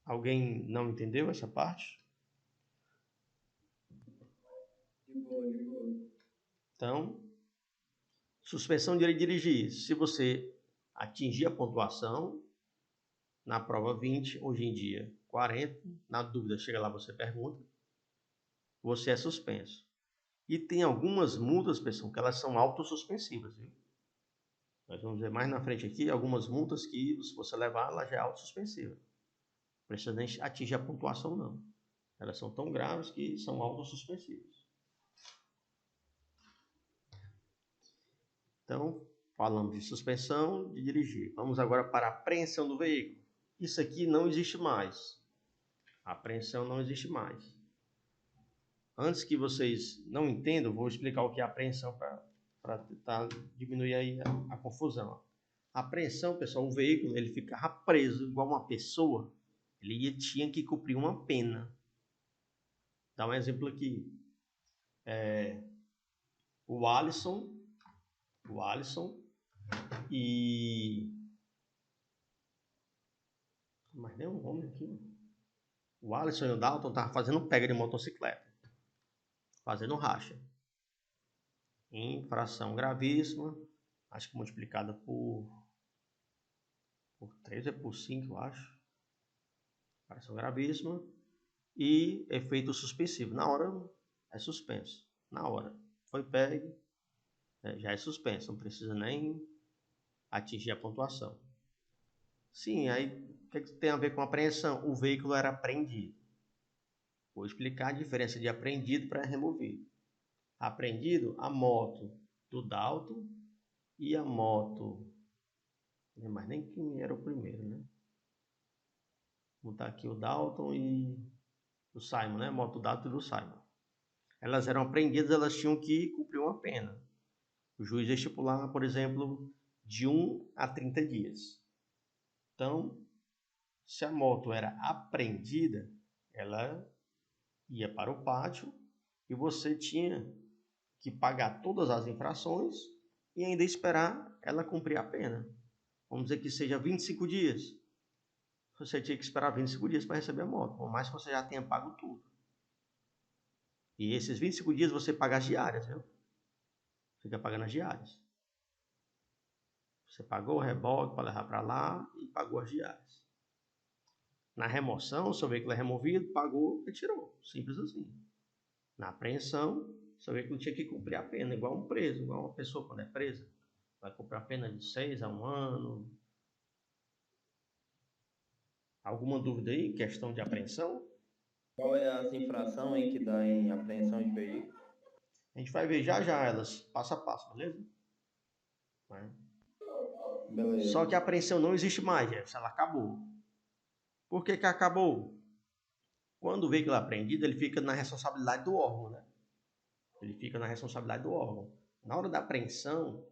S1: Alguém não entendeu essa parte?
S2: De boa.
S1: Então, suspensão de dirigir. Se você atingir a pontuação na prova 20, hoje em dia 40, na dúvida, chega lá, você pergunta, você é suspenso. E tem algumas multas, pessoal, que elas são autossuspensivas, viu? Nós vamos ver mais na frente aqui algumas multas que, se você levar, ela já é autossuspensiva. Não precisa nem atingir a pontuação, não. Elas são tão graves que são autossuspensivas. Então, falamos de suspensão de dirigir. Vamos agora para a apreensão do veículo. Isso aqui não existe mais. A apreensão não existe mais. Antes que vocês não entendam, vou explicar o que é apreensão para tentar diminuir aí a confusão. A apreensão, pessoal, o veículo ele ficava preso igual uma pessoa. Ele tinha que cumprir uma pena. Dá um exemplo aqui. O Alisson e... Mas nem um nome aqui. O Alisson e o Dalton estavam fazendo pega de motocicleta. Fazendo racha. Infração gravíssima. Acho que multiplicada por 3 é por 5, eu acho. Infração gravíssima. E efeito suspensivo. Na hora é suspenso. Na hora. Foi pegue, já é suspenso. Não precisa nem atingir a pontuação. Sim, aí o que tem a ver com apreensão? O veículo era apreendido. Vou explicar a diferença de apreendido para removido. Apreendido, a moto do Dalton e a moto... Não lembro mais nem quem era o primeiro, né? Vou botar aqui o Dalton e o Simon, né? A moto do Dalton e do Simon. Elas eram apreendidas, elas tinham que cumprir uma pena. O juiz ia estipular, por exemplo, de 1 a 30 dias. Então, se a moto era apreendida, ela ia para o pátio e você tinha que pagar todas as infrações e ainda esperar ela cumprir a pena. Vamos dizer que seja 25 dias. Você tinha que esperar 25 dias para receber a moto, por mais que você já tenha pago tudo. E esses 25 dias você paga as diárias, viu? Fica pagando as diárias. Você pagou o reboque para levar para lá e pagou as diárias. Na remoção, seu veículo é removido, pagou, retirou. Simples assim. Na apreensão, você vê que não tinha que cumprir a pena, igual um preso, igual uma pessoa quando é presa. Vai cumprir a pena de 6 a 1 ano. Alguma dúvida aí em questão de apreensão?
S3: Qual é as infrações que dá em apreensão de veículo?
S1: A gente vai ver já elas, passo a passo, beleza?
S3: Beleza.
S1: Só que a apreensão não existe mais, Jefferson, ela acabou. Por que acabou? Quando o veículo é apreendido, ele fica na responsabilidade do órgão, né? Ele fica na responsabilidade do órgão. Na hora da apreensão,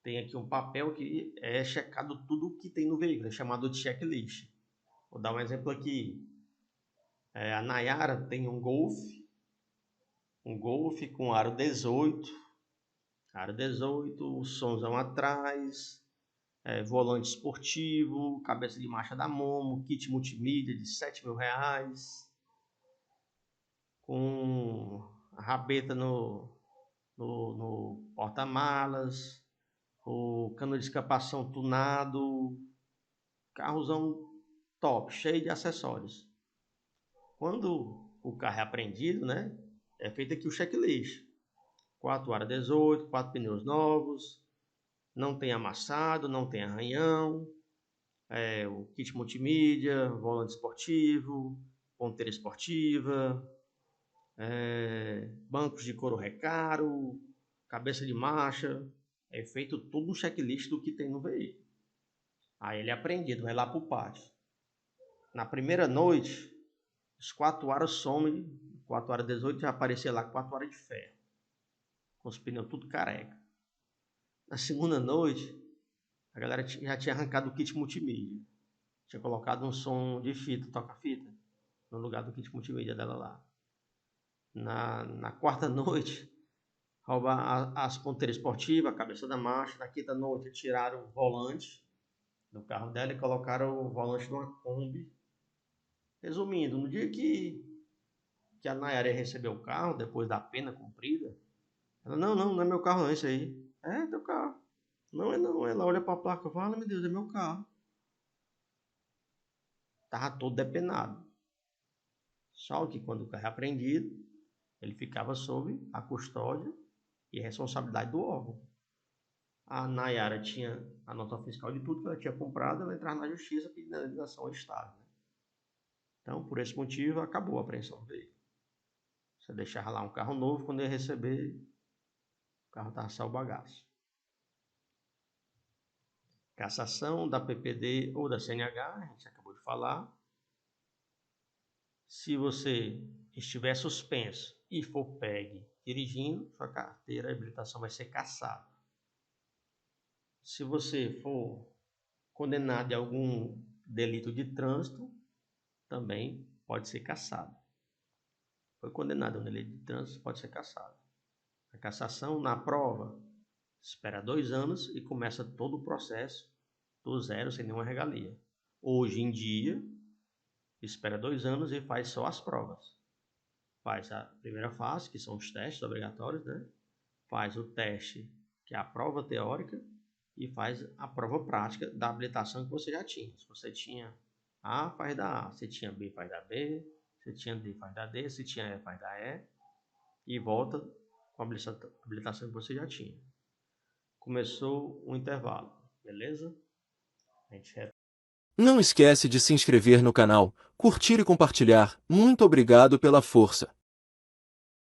S1: tem aqui um papel que é checado tudo que tem no veículo, é chamado de checklist. Vou dar um exemplo aqui. A Nayara tem um Golf com aro 18, somzão atrás, volante esportivo, cabeça de marcha da Momo, kit multimídia de R$7.000, com a rabeta no porta-malas, o cano de escapação tunado, carrozão top, cheio de acessórios. Quando o carro é apreendido, né, é feito aqui o checklist. 4 aro 18, 4 pneus novos, não tem amassado, não tem arranhão, o kit multimídia, volante esportivo, ponteira esportiva, bancos de couro recaro, cabeça de marcha, é feito todo um checklist do que tem no veículo. Aí ele é apreendido, vai lá para o pátio. Na primeira noite, os 4 aros somem, 4 aros 18 já aparecia lá 4 aros de ferro, com os pneus tudo careca. Na segunda noite, a galera já tinha arrancado o kit multimídia, tinha colocado um som de fita, toca-fita, no lugar do kit multimídia dela lá. Na quarta noite, roubaram as ponteiras esportivas, a cabeça da marcha. Na quinta noite, tiraram o volante do carro dela e colocaram o volante numa Kombi. Resumindo, no dia que a Nayara recebeu o carro, depois da pena cumprida, ela, não é meu carro não, esse aí. É teu carro. Não é não. Ela olha para a placa e fala, meu Deus, é meu carro. Tava todo depenado. Só que quando o carro é apreendido, ele ficava sob a custódia e responsabilidade do órgão. A Nayara tinha a nota fiscal de tudo que ela tinha comprado, ela entrava na justiça pedindo indenização ao Estado. Né? Então, por esse motivo, acabou a apreensão do veículo. Você deixava lá um carro novo, quando ia receber, o carro estava só o bagaço. Cassação da PPD ou da CNH, a gente acabou de falar. Se você estiver suspenso e for pegue dirigindo, sua carteira de habilitação vai ser cassada. Se você for condenado de algum delito de trânsito, também pode ser cassado. Foi condenado a um delito de trânsito, pode ser cassado. A cassação na prova espera 2 anos e começa todo o processo do zero, sem nenhuma regalia. Hoje em dia, espera 2 anos e faz só as provas. Faz a primeira fase, que são os testes obrigatórios, né? Faz o teste, que é a prova teórica, e faz a prova prática da habilitação que você já tinha. Se você tinha A, faz da A. Se tinha B, faz da B. Se tinha D, faz da D. Se tinha E, faz da E. E volta com a habilitação que você já tinha. Começou o intervalo, beleza? A gente
S5: Não esquece de se inscrever no canal, curtir e compartilhar. Muito obrigado pela força.